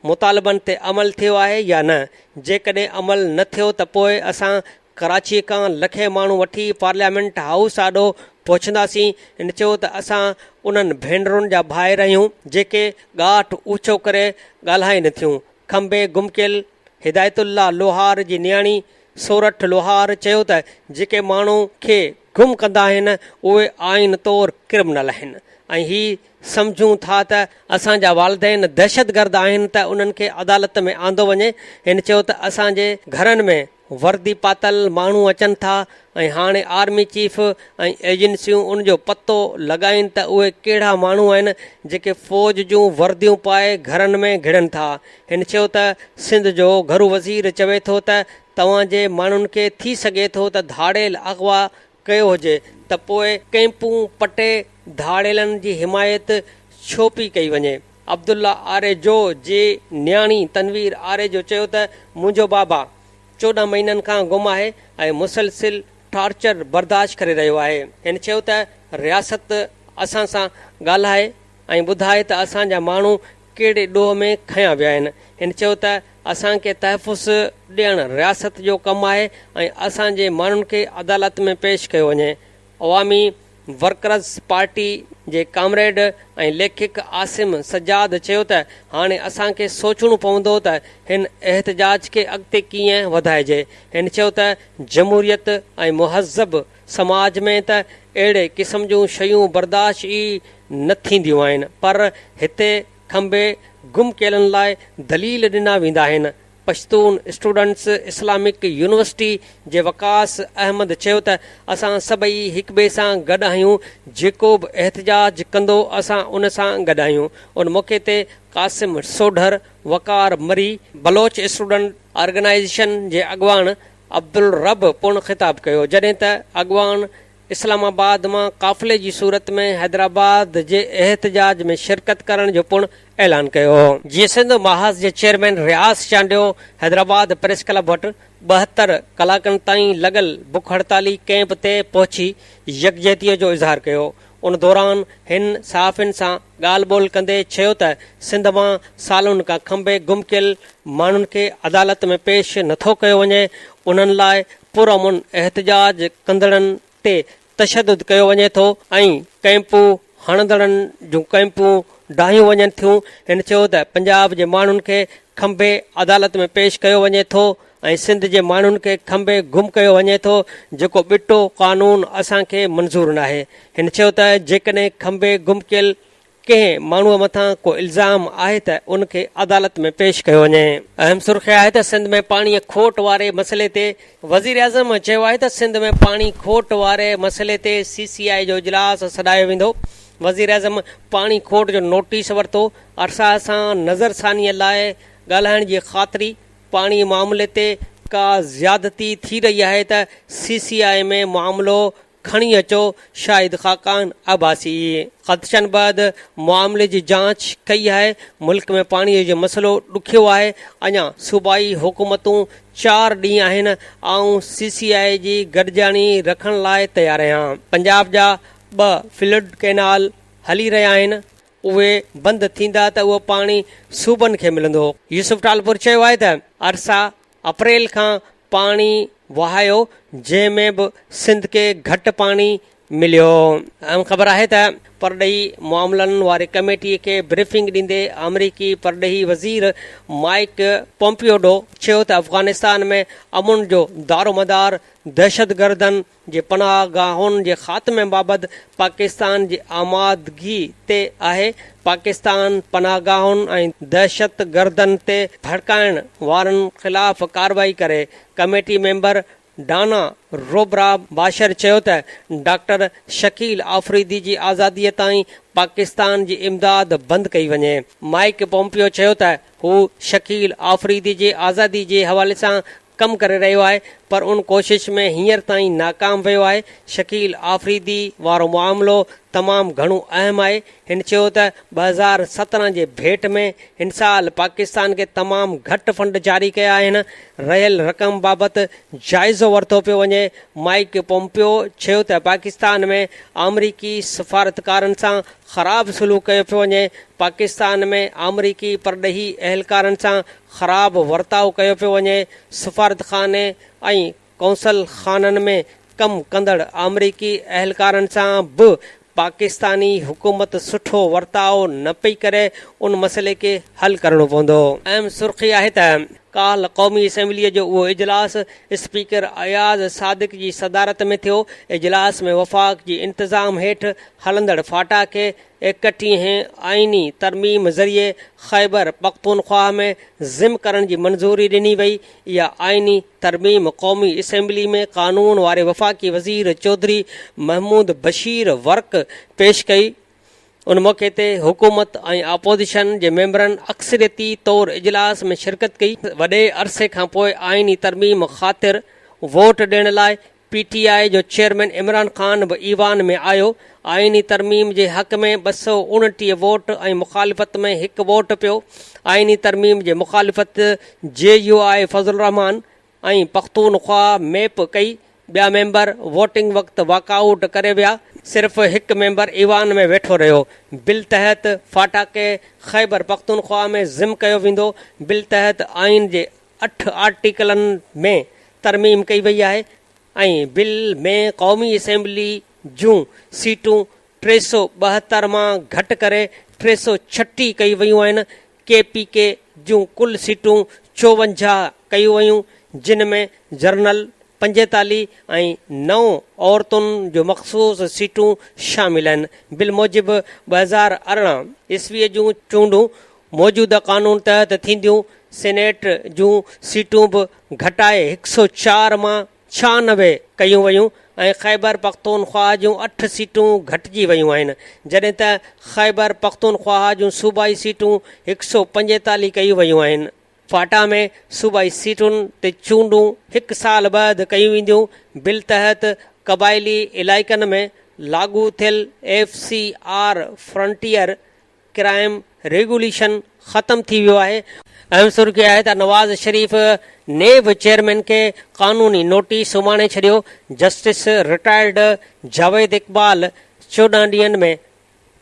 मुतालबनि ते अमल थियो आहे या न। जेकॾहिं अमल न थियो त पोइ असां कराची खां लखे माण्हू वठी पार्लियामेंट हाउस आॾो पहुचंदासीं। हिन चयो त असां उन्हनि भेनरुनि जा भाइर आहियूं जेके ॻाठ ऊचो करे ॻाल्हाइनि थियूं। खंबे गुम कयल हिदायतुल्ला लोहार जी नियाणी सोरठ लोहार चयो त जेके माण्हू खे गुम कंदा आहिनि उहे आइन तौरु क्रिमिनल आहिनि ऐं हीउ सम्झूं था त असांजा वालदेन दहशतगर्द आहिनि त उन्हनि खे अदालत में आंदो वञे। हिन चयो त असांजे घरनि में वर्दी पातल माण्हू अचनि था ऐं हाणे आर्मी चीफ ऐं एजेंसियूं उनजो पतो लॻाइनि त उहे कहिड़ा माण्हू आहिनि जेके फ़ौज जूं वर्दियूं पाए घरनि में घिड़नि था। हिन चयो त सिंध जो घरू वज़ीर चवे थो त तव्हांजे माण्हुनि खे थी सघे थो त धाड़ेल अगवा कयो हुजे त पोइ कैंपूं पटे धाड़ेलनि जी हिमायत छो पई कई वञे। अब्दुल्ला आरेजो जी नियाणी तनवीर आरेजो चयो त मुंहिंजो बाबा 14 महीननि खां गुम आहे ऐं मुसलसिल टॉर्चर बर्दाश्त करे रहियो आहे। हिन चयो त रियासत असां सां ॻाल्हाए ऐं ॿुधाए त असांजा माण्हू कहिड़े ॾोह में खयां विया आहिनि। हिन चयो त असांखे तहफ़ुज़ ॾियणु रियासत जो कमु आहे ऐं असांजे माण्हुनि खे अदालत में पेश कयो वञे। अवामी वर्कर्स पार्टी जे कामरेड ऐं लेखक आसिम सजाद चयो त हाणे असांखे सोचणो पवंदो त हिन एहतजाज खे अॻिते कीअं वधाइजे। हिन चयो त जमहूरियत ऐं मुहज़ब समाज में त अहिड़े क़िस्म जूं शयूं बर्दाश्त ई न थींदियूं आहिनि, पर हिते खंबे गुम कयलनि लाइ दलील ॾिना वेंदा आहिनि। पश्तून स्टूडेंट्स इस्लामिक यूनिवर्सिटी जे वकास अहमद चयो त असां सभई हिक ॿिए सां गॾु आहियूं, जेको बि एहतजाज कंदो असां उन सां गॾु आहियूं। उन मौक़े ते कासिम सोढर वकार मरी बलोच स्टूडेंट ऑर्गेनाइज़ेशन जे अॻवान अब्दुल रब पुण ख़िताब कयो, जॾहिं त अॻवान इस्लामाबाद मां काफ़िले जी सूरत में हैदराबाद जे एहतजाज में शिरकत करण जो पिणु ऐलान कयो। जीअं सिंध महाज़ जे चेयरमैन रियास चांडियो हैदराबाद प्रेस क्लब वटि 72 कलाकनि ताईं लॻल बुख हड़ताली कैंप ते पहुची यकजहतीअ जो इज़हार कयो। उन दौरान हिन सहाफ़ियुनि सां ॻाल्हि ॿोल कंदे चयो त सिंध मां सालुनि खां खंबे गुम कयल माण्हुनि खे अदालत में पेश नथो कयो वञे। उन्हनि लाइ पुरअमन एहतजाज कंदड़नि ते तशदुद कयो वञे थो ऐं कैंपूं हणंदड़नि जूं कैंपूं ढाहियूं वञनि थियूं। हिन चयो त पंजाब जे माण्हुनि खे खंबे अदालत में पेश कयो वञे थो ऐं सिंध जे माण्हुनि खे खंबे गुम कयो वञे थो, जेको ॿिटो कानून असांखे मंज़ूरु न आहे। हिन चयो त जेकॾहिं खंबे गुम कयल कंहिं माण्हूअ मथां को इल्ज़ाम आहे त उनखे अदालत में पेश कयो वञे। अहम सुर्ख़ी आहे त सिंध में पाणीअ खोट वारे मसइले ते वज़ीर आज़म चयो आहे त सिंध में पाणी खोट वारे मसइले ते CCI जो इजलास सॾायो वेंदो। वज़ीर आज़म पाणी खोट जो नोटिस वरितो। अरसा सां नज़रसानीअ लाइ ॻाल्हाइण जी ख़ातिरी पाणी मामले ते का ज़्यादती थी रही आहे त CCI में मामिलो खणी अचो। शाहिद ख़ाकान अब्बासी ख़दशनि बैदि मामले जी जांच कई आहे। मुल्क में पाणीअ जो मसइलो ॾुखियो आहे। अञा सूबाई हुकूमतूं 4 ॾींहं आहिनि ऐं CCI जी गॾिजाणी रखण लाइ तयारु आहियां। पंजाब जा 2 फ्लड कैनाल हली रहिया आहिनि, उहे बंदि थींदा त उहो पाणी सूबनि खे मिलंदो। यूसुफ टालपुर चयो आहे त अरसा अप्रैल खां पाणी वहायो, जंहिंमें बि सिंध खे घटि पाणी मिलियो। ख़बर आहे त परॾेही मामलनि वारे कमेटीअ खे ब्रीफिंग ॾींदे अमरीकी परॾेही वज़ीर माइक पोम्पियोडो चयो त अफ़गानिस्तान में अमुन जो दारोमदार दहशतगर्दनि जे पनाह गाहुनि जे ख़ात्मे बाबति पाकिस्तान जी आमादगी ते आहे। पाकिस्तान पनाह गाहुनि ऐं दहशतगर्दनि ते भड़काइण वारनि ख़िलाफ़ कार्रवाई करे। कमेटी मेंबर डाना रोबरा बाशर चयो त डॉक्टर शकील आफ़रीदी जी आज़ादीअ ताईं पाकिस्तान जी इमदाद बंदि कई वञे। माइक पोम्पियो चयो त हू शकील आफ़रीदी जी आज़ादी जे हवाले सां कमु करे रहियो आहे, पर उन कोशिश में हींअर ताईं नाकाम वियो आहे। शकील आफ़रीदी वारो मामिलो तमामु घणो अहम आहे। हिन चयो त 2017 जे भेट में हिन साल पाकिस्तान खे तमामु घटि फंड जारी कया आहिनि। रहियल रक़म बाबति जाइज़ो वरितो पियो वञे। माइक पोम्पियो चयो त पाकिस्तान में अमरीकी सफ़ारतकारनि सां ख़राब सलूक कयो पियो वञे। पाकिस्तान में अमरीकी परॾेही अहलकारनि सां ख़राब वर्ताव कयो पियो वञे। सफ़ारतखाने ऐं कौंसल खाननि में कमु कंदड़ अमरीकी अहलकारनि सां बि पाकिस्तानी हुकूमत सुठो वर्ताव न पई करे। उन मसइले खे हल करणो पवंदो। अहम सुर्ख़ी आहे त काल्ह क़ौमी असेंबलीअ जो उहो इजलास स्पीकर अयाज़ सादिक जी सदारत में थियो। इजलास में वफ़ाक़ जी इंतिज़ाम हेठि हलंदड़ फाटा खे 31 आइनी तरमीम ज़रिए ख़ैबर पख्तूनख्वा में ज़िम करण जी मंज़ूरी ॾिनी वई। इहा आइनी तरमीम क़ौमी असेंबली में क़ानून वारे वफ़ाक़ी वज़ीर चौधरी महमूद बशीर वर्क पेश कई। उन मौक़े ते हुकूमत ऐं अपोज़िशन जे मेंबरनि अक्सरियती तौरु इजलास में शिरकत कई। वॾे अरसे खां पोइ आइनी तरमीम ख़ातिर वोट ॾियण लाइ PTI जो चेयरमैन इमरान ख़ान बि ईवान में आयो। आइनी तरमीम जे हक़ में 229 वोट ऐं मुख़ालिफ़त में 1 वोट पियो। आइनी तरमीम जे मुख़ालिफ़त JUI फज़ल रहमान ऐं पख्तूनख्वा मेप कई। ॿिया मेंबर वोटिंग वक़्तु वॉकआउट करे विया। सिर्फ़ 1 मेंबर ईवान में वेठो रहियो। बिल तहत फाटा खे ख़ैबर पख्तूनख्वा में ज़िम कयो वेंदो। बिल तहत आइन जे 8 आर्टिकलनि में तरमीम कई वई आहे ऐं बिल में क़ौमी असेंबली जूं सीटूं 372 मां घटि करे 336 कई वयूं आहिनि। KPK जूं कुल सीटूं 54 कयूं वयूं, जिन में जनरल 45 ऐं 9 औरतुनि जो मख़सूस सीटूं शामिल आहिनि। बिल मूजिबि 2018 ईस्वीअ जूं चूंडूं मौजूदा क़ानून तहत थींदियूं। सेनेट जूं सीटूं बि घटाए 104 मां 96 कयूं वयूं ऐं ख़ैबर पख्तूनख्वा जूं 8 सीटूं घटिजी वयूं आहिनि, जॾहिं त ख़ैबर पख्तूनख्वा जूं सूबाई सीटूं 145 कयूं वयूं आहिनि। फाटा में सूबाई सीटुनि ते चूंडूं 1 साल बैदि कयूं वेंदियूं। बिल तहत क़बाइली इलाइक़नि में लागू थियल FCR फ्रंटियर क्राइम रेगुलेशन ख़तमु थी वियो आहे। अहम सुर्ख़ी आहे त नवाज़ शरीफ़ नेब चेयरमैन खे क़ानूनी नोटिस सुभाणे छॾियो। जस्टिस रिटायर्ड जावेद इक़बाल 14 ॾींहनि में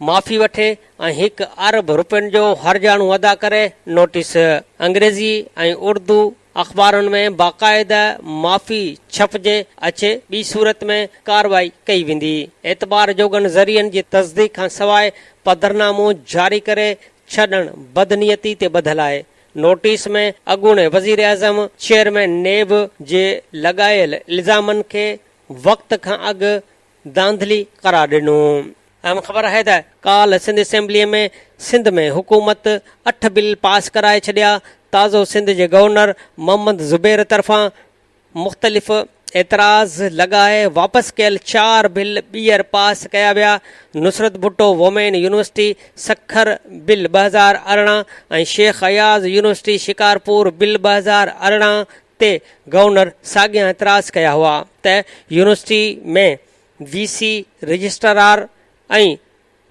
माफ़ी वठे ऐं 1 अरब रुपयनि जो हरजाणो अदा करे। नोटिस अंग्रेज़ी ऐं उर्दू अख़बारुनि में बाक़ाइदा माफ़ी छपजे अचे, ॿी सूरत में कार्रवाई कई वेंदी। एतबार जोगनि ज़रियनि जी तस्दीक खां सवाइ पधरनामो जारी करे छॾणु बदनीयती ते ॿधल आहे। नोटिस में अॻूणे वज़ीर आज़म चेयरमैन नेब जे लॻायल इल्ज़ामनि खे वक़्त खां अॻु धांधली करार ॾिनो। अहम ख़बर आहे त काल्ह सिंध असेंबलीअ में सिंध में हुकूमत 8 बिल पास कराए छॾिया। ताज़ो सिंध जे गवर्नर मोहम्मद ज़ुबैर तरफ़ां मुख़्तलिफ़ एतिराज़ लॻाए वापसि कयल 4 बिल ॿीहर पास कया विया। Nusrat Bhutto women university Sukkur bill 2018 ऐं शेख अयाज़ यूनिवर्सिटी शिकारपुर बिल 2018 ते गवर्नर साॻियां एतिराज़ कया हुआ त यूनिवर्सिटी में VC रजिस्ट्रार ऐं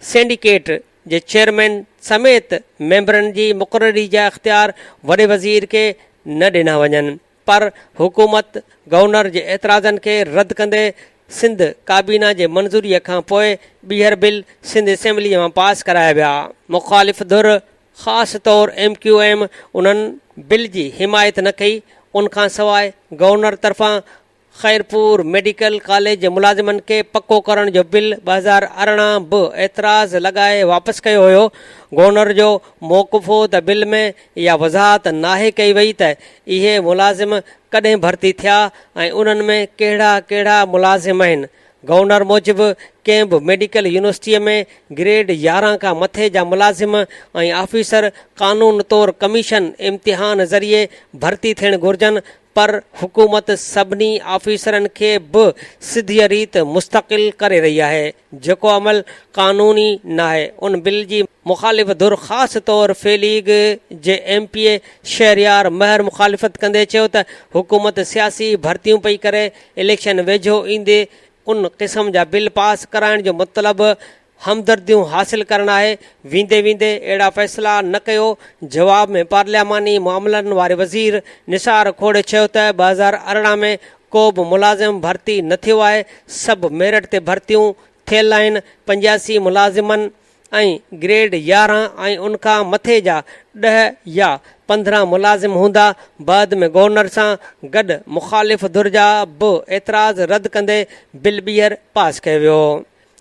सिंडिकेट जे चेयरमैन समेत मेंबरनि जी मुक़ररी जा इख़्तियार वॾे वज़ीर खे न ॾिना वञनि, पर हुकूमत गवर्नर जे एतिराज़नि खे रद्द कंदे सिंध काबीना जे मंज़ूरीअ खां पोइ ॿीहर बिल सिंध असेंबलीअ मां पास कराया विया। मुख़ालिफ़ धुर ख़ासि तौरु MQM उन्हनि बिल जी हिमायत न कई। उनखां सवाइ गवर्नर तरफ़ां ख़ैरपुर मेडिकल कॉलेज जे मुलाज़िमनि खे पको करण जो बिल 2018 बि एतिराज़ लॻाए वापसि कयो हुयो। गवर्नर जो मौक़िफ़ो त बिल में इहा वज़ाहत नाहे कई वई त इहे मुलाज़िम कॾहिं भर्ती थिया ऐं उन्हनि में कहिड़ा कहिड़ा मुलाज़िम आहिनि। गवर्नर मूजिबि कंहिं बि मेडिकल यूनिवर्सिटीअ में ग्रेड 11 खां मथे जा मुलाज़िम ऐं ऑफिसर क़ानून तौरु कमीशन इम्तिहान ज़रिए भर्ती थियणु घुरिजनि, पर हुकूमत सभिनी ऑफिसरनि खे बि सिधीअ रीति मुस्तक़िल करे रही आहे, जेको अमल क़ानूनी नाहे। उन बिल जी मुख़ालिफ़ धुर ख़ासि तौरु फे लीग जे MPA शहरयार महर मुख़ालिफ़त कंदे चयो त हुकूमत सियासी भर्तियूं पई करे इलेक्शन वेझो ईंदे उन क़िस्म जा बिल पास कराइण जो मतिलबु हमदर्दियूं हासिल करणु आहे। वेंदे वेंदे अहिड़ा फ़ैसिला न कयो। जवाब में पार्लियामानी मामलनि वारे वज़ीर निसार खोड़े चयो त 2018 में को बि मुलाज़िम भर्ती न थियो आहे। सभु मेरिट ते भर्तियूं थियल आहिनि। 85 मुलाज़िमनि ऐं ग्रेड 11 ऐं उनखां मथे जा 10 या 15 मुलाज़िम हूंदा। बाद में गवर्नर सां गॾु मुख़ालिफ़ धुर जा बि एतिराज़ रद्द कंदे बिल ॿीहर पास कयो वियो।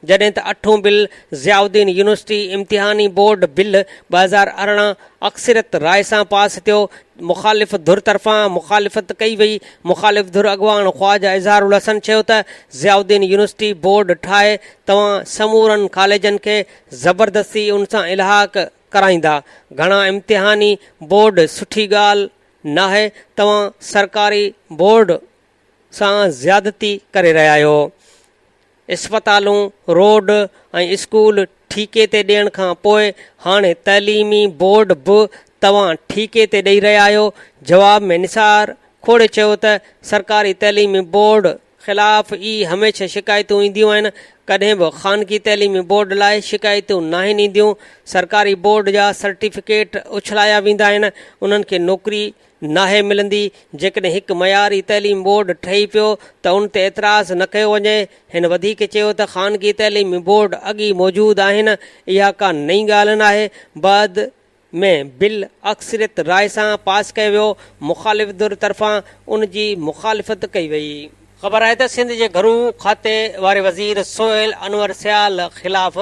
जॾहिं त 8हों बिल ज़ियाउद्दीन यूनिवर्सिटी इम्तिहानी बोर्ड बिल 2018 अक्सरियत राय सां पास थियो। मुख़ालिफ़ धुर तरफ़ां मुख़ालिफ़त कई वई। मुख़ालिफ़ धुर अॻवान ख़्वाजा इज़हारुल हसन चयो त ज़ियाउद्दीन यूनिवर्सिटी बोर्ड ठाहे तव्हां समूरनि कॉलेजनि खे ज़बरदस्ती उन सां इल्हाक़ कराईंदा। घणा इम्तिहानी बोर्ड सुठी ॻाल्हि नाहे। तव्हां सरकारी बोर्ड सां ज़्यादती करे रहिया आहियो। इस्पतालूं, रोड ऐं स्कूल ठीके ते ॾियण खां पोइ हाणे तइलीमी बोर्ड बि तव्हां ठीके ते ॾेई रहिया आहियो। जवाब में निसार खोड़े चयो त सरकारी तइलीमी बोर्ड ख़िलाफ़ ई हमेशह शिकायतूं ईंदियूं आहिनि। कॾहिं बि ख़ानगी तइलीमी बोर्ड लाइ शिकायतूं नाहिनि ईंदियूं। सरकारी बोर्ड जा सर्टिफिकेट उछलाया वेंदा आहिनि। उन्हनि खे नौकरी नाहे मिलंदी। जेकॾहिं हिकु मयारी तइलीम बोर्ड ठही पियो त उन ते एतिराज़ न कयो वञे। हिन वधीक चयो त ख़ानगी तइलीमी बोर्ड अॻी मौजूदु आहिनि। इहा का नई ॻाल्हि न आहे। बाद में बिल अक्सरियत राय सां पास कयो वियो। मुख़ालिफ़ धुर तरफ़ां उन जी मुख़ालिफ़त कई वई। ख़बर आहे त सिंध जे घरू खाते वारे वज़ीर सोहेल अनवर सियाल ख़िलाफ़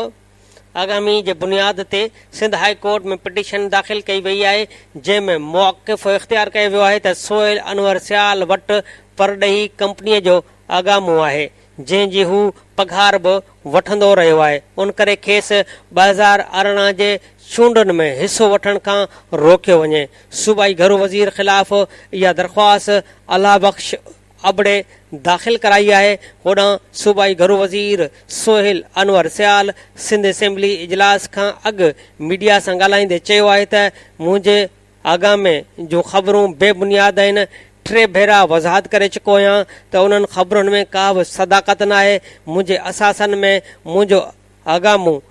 आगामी जे बुनियाद ते सिंध हाई कोर्ट में पिटीशन दाख़िल कई वई आहे, जंहिंमें मौक़िफ़ इख़्तियार कयो वियो आहे त सोहेल अनवर सियाल वटि परॾेही कंपनीअ जो आगामो आहे, जंहिंजी हू पघार बि वठंदो रहियो आहे। उन करे खेसि 2018 जे चूंडनि में हिसो वठण खां रोकियो वञे। सूबाई घरू वज़ीर ख़िलाफ़ इहा दरख़्वास्त अलाह बख़्श अबड़े दाख़िल कराई आहे। होॾां सूबाई घरू वज़ीर सोहेल अनवर सियाल सिंध असेंबली इजलास खां अॻु मीडिया सां ॻाल्हाईंदे चयो आहे त मुंहिंजे आगामे जूं ख़बरूं बेबुनियाद आहिनि। 3 भेरा वज़ाहत करे चुको आहियां त उन्हनि ख़बरुनि में का बि सदाकत न आहे। मुंहिंजे असासनि में मुंहिंजो आगामो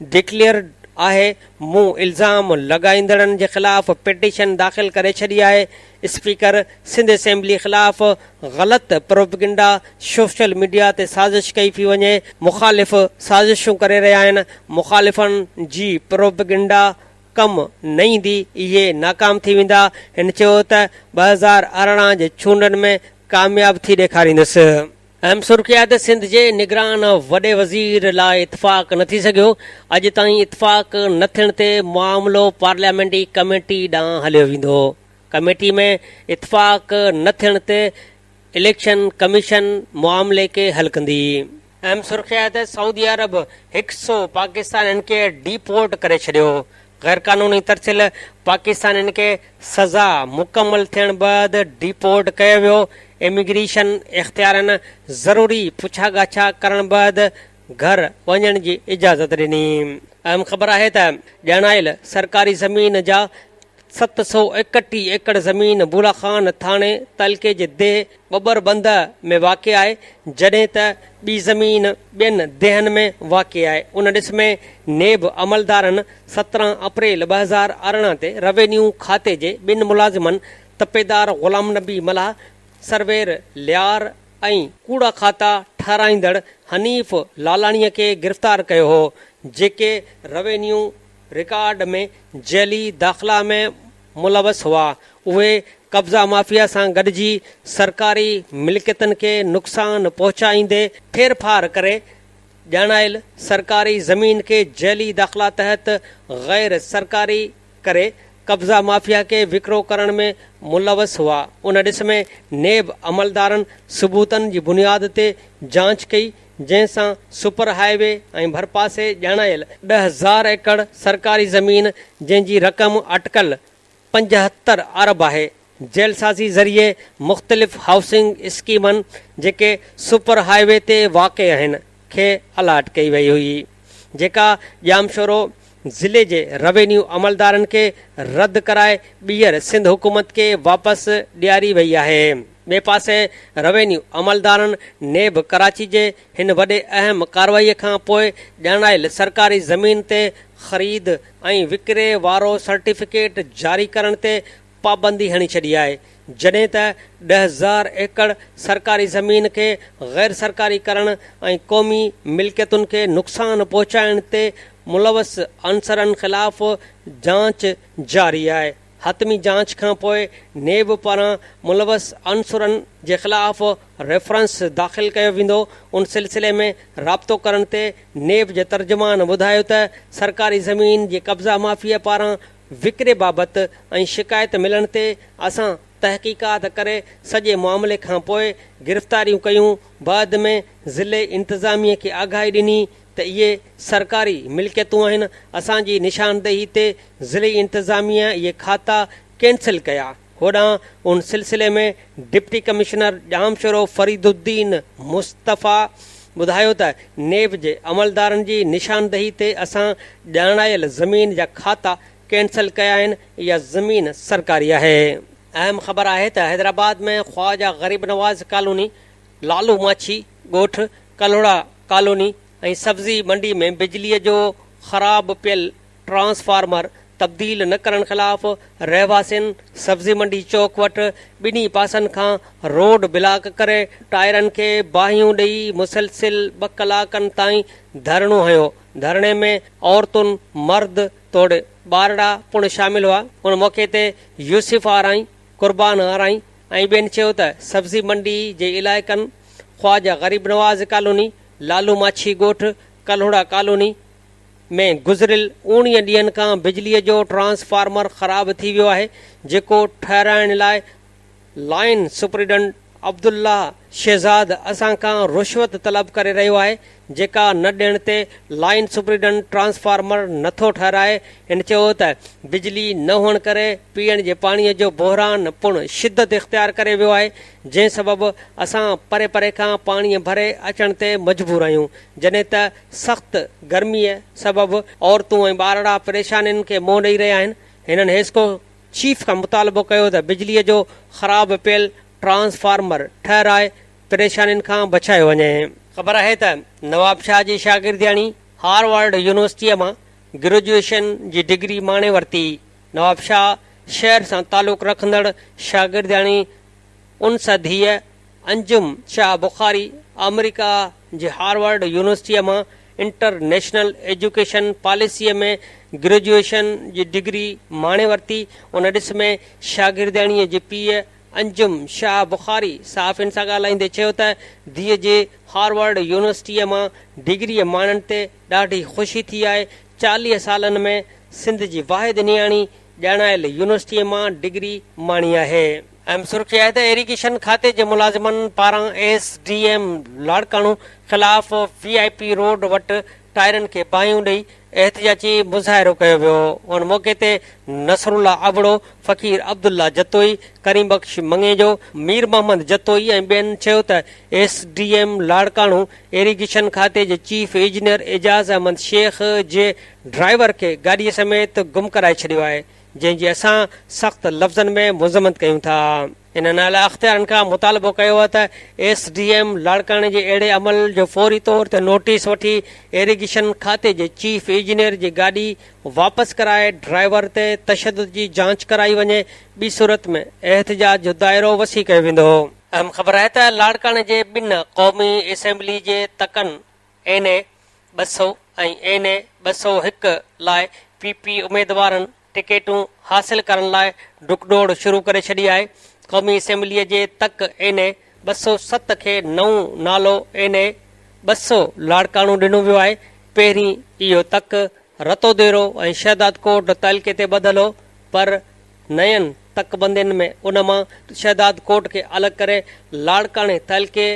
डिक्लेयर आहे। मूं इल्ज़ाम लॻाईंदड़नि जे ख़िलाफ़ पिटीशन दाख़िल करे छॾी आहे। स्पीकर सिंध असेंबली ख़िलाफ़ ग़लति प्रोपगेंडा सोशल मीडिया ते साज़िश कई पई वञे। मुख़ालिफ़ साज़िशूं करे रहिया आहिनि। मुख़ालिफ़नि जी प्रोपगेंडा कमु न ईंदी, इहे नाकाम थी वेंदा। हिन चयो त 2018 जे चूंडनि में कामयाब थी ॾेखारींदुसि। अहम सुर्खियात सिंध जे निगरान वॾे वज़ीर लाइ इतफ़ाक़ न थी सघियो। अॼु ताईं इतफ़ाक़ न थियण ते मामिलो पार्लियामेंटी कमेटी ॾांहुं हलियो वेंदो। कमेटी में इतफ़ाक़ न थियण ते इलेक्शन कमीशन मामले खे हल कंदी। अहम सुर्खियात सऊदी अरब 100 पाकिस्तानियुनि खे डिपोर्ट करे छॾियो। गैर क़ानूनी तरसिल पाकिस्तानियुनि खे सज़ा मुकमल थियण बैदि डिपोर्ट कयो वियो। इमिग्रेशन इख़्तियारनि ज़रूरी पुछा गाछा करण बैदि घर वञण जी इजाज़त ॾिनी। अहम ख़बर आहे त ॼाणायल सरकारी ज़मीन जा 731 एकड़ ज़मीन बुलाखान थाणे तइलके जे देह बबर-बंद में वाक़िअ आहे, जॾहिं त ॿी ज़मीन ॿियनि देहनि में वाक़िअ आहे। उन ॾिस में नेब अमलदारनि 17 अप्रैल 2018 ते रेवेन्यू खाते जे 2 मुलाज़िमनि तपेदार ग़ुलाम नबी मल्हा, सर्वेर लियार ऐं कूड़ा खाता ठाराईंदड़ हनीफ़ लालाणीअ खे गिरफ़्तार कयो हो, जेके रेवेन्यू रिकॉर्ड में जैली दाख़िला में मुलवस हुआ। उहे कब्ज़ा माफ़िया सां गॾिजी सरकारी मिल्कियतुनि खे नुक़सान पहुचाईंदे फेरफार करे ॼाणायल सरकारी ज़मीन खे जैली दाख़िला तहत गैर सरकारी करे कब्ज़ा माफ़िया खे विकिरो करण में मुलवस हुआ। उन ॾिस में नेब अमलदारनि सबूतनि जी बुनियाद ते जांच कई, जंहिंसां सुपर हाईवे ऐं भरपासे ॼाणायल 10,000 एकड़ सरकारी ज़मीन जंहिंजी रक़म अटकल 75 अरब आहे, जेलसाज़ी ज़रिए मुख़्तलिफ़ हाउसिंग स्कीमनि जेके सुपर हाईवे ते वाक़िअ आहिनि खे अलाट कई वई हुई, जेका ॼामशोरो ज़िले जे रेवेन्यू अमलदारनि खे रद्द कराए ॿीहर सिंध हुकूमत खे वापसि ॾियारी वई आहे। ॿिए पासे रेवेन्यू अमलदारनि नेब कराची जे हिन वॾे अहम कार्रवाईअ खां पोइ ॼाणायल सरकारी ज़मीन ते ख़रीद ऐं विकिरे वारो सर्टिफिकेट जारी करण ते पाबंदी हणी छॾी आहे, जॾहिं त 10,000 एकड़ सरकारी ज़मीन खे गैर सरकारी करण ऐं क़ौमी मिल्कियतुनि खे नुक़सान पहुचाइण ते मुलवस अंसरनि ख़िलाफ़ जांच जारी आहे। हतमी जांच खां पोइ नेब पारां मुलवस अंसरनि जे ख़िलाफ़ रेफरेंस दाख़िल कयो वेंदो। उन सिलसिले में राब्तो करण ते नेब जे तर्जुमान ॿुधायो त सरकारी ज़मीन जे कब्ज़ा माफ़िया पारां विकिरे बाबति ऐं शिकायत मिलण ते असां तहक़ीक़ात करे सॼे मामले खां पोइ गिरफ़्तारियूं कयूं। बाद में ज़िले इंतिज़ामिया खे आगाही ॾिनी त इहे सरकारी मिल्कियतूं आहिनि। असांजी निशानदेही ते ज़िले इंतिज़ामिया इहे खाता कैंसिल कया। होॾां उन सिलसिले में डिप्टी कमिश्नर ॼामशोरो फरीदुद्दीन मुस्तफ़ा ॿुधायो त नेब जे अमलदारनि जी निशानदेही ते असां ॼाणायल ज़मीन जा खाता कैंसिल कया आहिनि। इहा ज़मीन सरकारी आहे। अहम ख़बर आहे त हैदराबाद में ख्वाजा ग़रीब नवाज़ कॉलोनी, लालू माछी ॻोठ, कल्होड़ा कॉलोनी ऐं सब्ज़ी मंडी में बिजलीअ जो ख़राब पियल ट्रांसफार्मर तब्दील न करण ख़िलाफ़ रहवासियुनि सब्ज़ी मंडी चौक वटि ॿिन्ही पासनि खां रोड ब्लॉक करे टायरनि खे बाहियूं ॾेई मुसलसिल 2 कलाकनि ताईं धरणो हयो। धरणे में औरतुनि, मर्द तोड़े ॿारड़ा पिणु शामिल हुआ। उन मौक़े ते यूसुफ आराई, क़ुर्बान आराई ऐं ॿियनि चयो त सब्ज़ी मंडी जे इलाइक़नि ख्वाजा ग़रीब नवाज़ कॉलोनी, लालू माछी ॻोठ, कल्होड़ा कॉलोनी में गुज़िरियल 19 ॾींहनि खां बिजलीअ जो ट्रांसफार्मर ख़राब थी वियो आहे, जेको ठहिराइण लाइ लाइन सुपरिटेंडेंट अब्दुल्ला शहज़ाद असां खां रुश्वत तलब करे रहियो आहे, जेका न ॾियण ते लाइन सुपरिटेंडेंट ट्रांसफार्मर नथो ठहिराए। हिन चयो त बिजली न हुअण करे पीअण जे पाणीअ जो बहिरान पिणु शिदत इख़्तियार करे वियो आहे, जंहिं सबबि असां परे परे खां पाणीअ भरे अचण ते मजबूर आहियूं, जॾहिं त सख़्त गर्मीअ सबबि औरतूं ऐं ॿारड़ा परेशानियुनि खे मुंहुं ॾेई रहिया आहिनि। हिननि हेस्को चीफ खां मुतालबो कयो त बिजलीअ जो ख़राब पियल ट्रांसफार्मर ठहिराए परेशानियुनि खां बचायो वञे। ख़बर आहे त नवाब शाह जी शागिर्दियाणी हार्वर्ड यूनिवर्सिटीअ मां ग्रेजुएशन जी डिग्री माणे वरिती। नवाब शाह शहर सां तालुक़ रखंदड़ शागिर्दियाणी उनसा धीअ अंजुम शाह बुखारी अमेरिका जे हार्वर्ड यूनिवर्सिटीअ मां इंटरनेशनल एजुकेशन पॉलिसीअ में ग्रेजुएशन जी डिग्री माणे वरिती। उन ॾिस में शागिर्दियाणीअ जे पीउ अंजुम शाह बुखारी सहाफ़ियुनि सां ॻाल्हाईंदे चयो त धीअ जे हार्वर्ड यूनिवर्सिटीअ मां डिग्रीअ माणनि ते ॾाढी ख़ुशी थी आहे। 40 सालनि में सिंध जी वाहिद नियाणी ॼाणायल यूनिवर्सिटीअ मां डिग्री माणी आहे। अहम सुर्ख़ी आहे त इरीगेशन खाते जे मुलाज़िमनि पारां SDM लाड़काणो ख़िलाफ़ VIP रोड वटि टायरनि खे बाहियूं ॾेई एहतिजाजी मुज़ाहिरो कयो वियो। उन मौक़े ते नसरुल्ला अबड़ो, फ़कीर अब्दुल्ला जतोई, करीम बख़्श मंगेजो, मीर मोहम्मद जतोई ऐं ॿियनि चयो त SDM लाड़काणो इरीगेशन खाते जे चीफ इंजीनियर एजाज़ अहमद शेख जे ड्राइवर खे गाॾीअ समेत गुम कराए छॾियो आहे, जंहिंजी असां सख़्त लफ़्ज़नि में मुज़मत कयूं था। इन नाला अख़्तियारनि खां मुतालबो कयो आहे त SDM लाड़काणे जे अहिड़े अमल जो फौरी तौर ते नोटिस वठी इरीगेशन खाते जे चीफ इंजीनियर जी गाॾी वापसि कराए ड्राइवर ते तशदुद जी जांच कराई वञे। ॿी सूरत में एहतिजाज जो दाइरो वसी कयो वेंदो। अहम ख़बर आहे त लाड़काणे जे 2 क़ौमी असेंबली जे तकनि NA 200 ऐं NA 201 लाइ PP उमेदवारनि टिकेटूं हासिल करण लाइ डुकडोड़ शुरू करे छॾी आहे। क़ौमी असेंबलीअ जे तक एन 207 खे नओं नालो एन 200 लाड़काणो ॾिनो वियो आहे। पहिरीं इहो तक रतोदेरो ऐं शहदाद कोट तइलके ते ॿधल हो, पर नयनि तकबंदियुनि में उन मां शहदाद कोट खे अलॻि करे लाड़काणे तइलके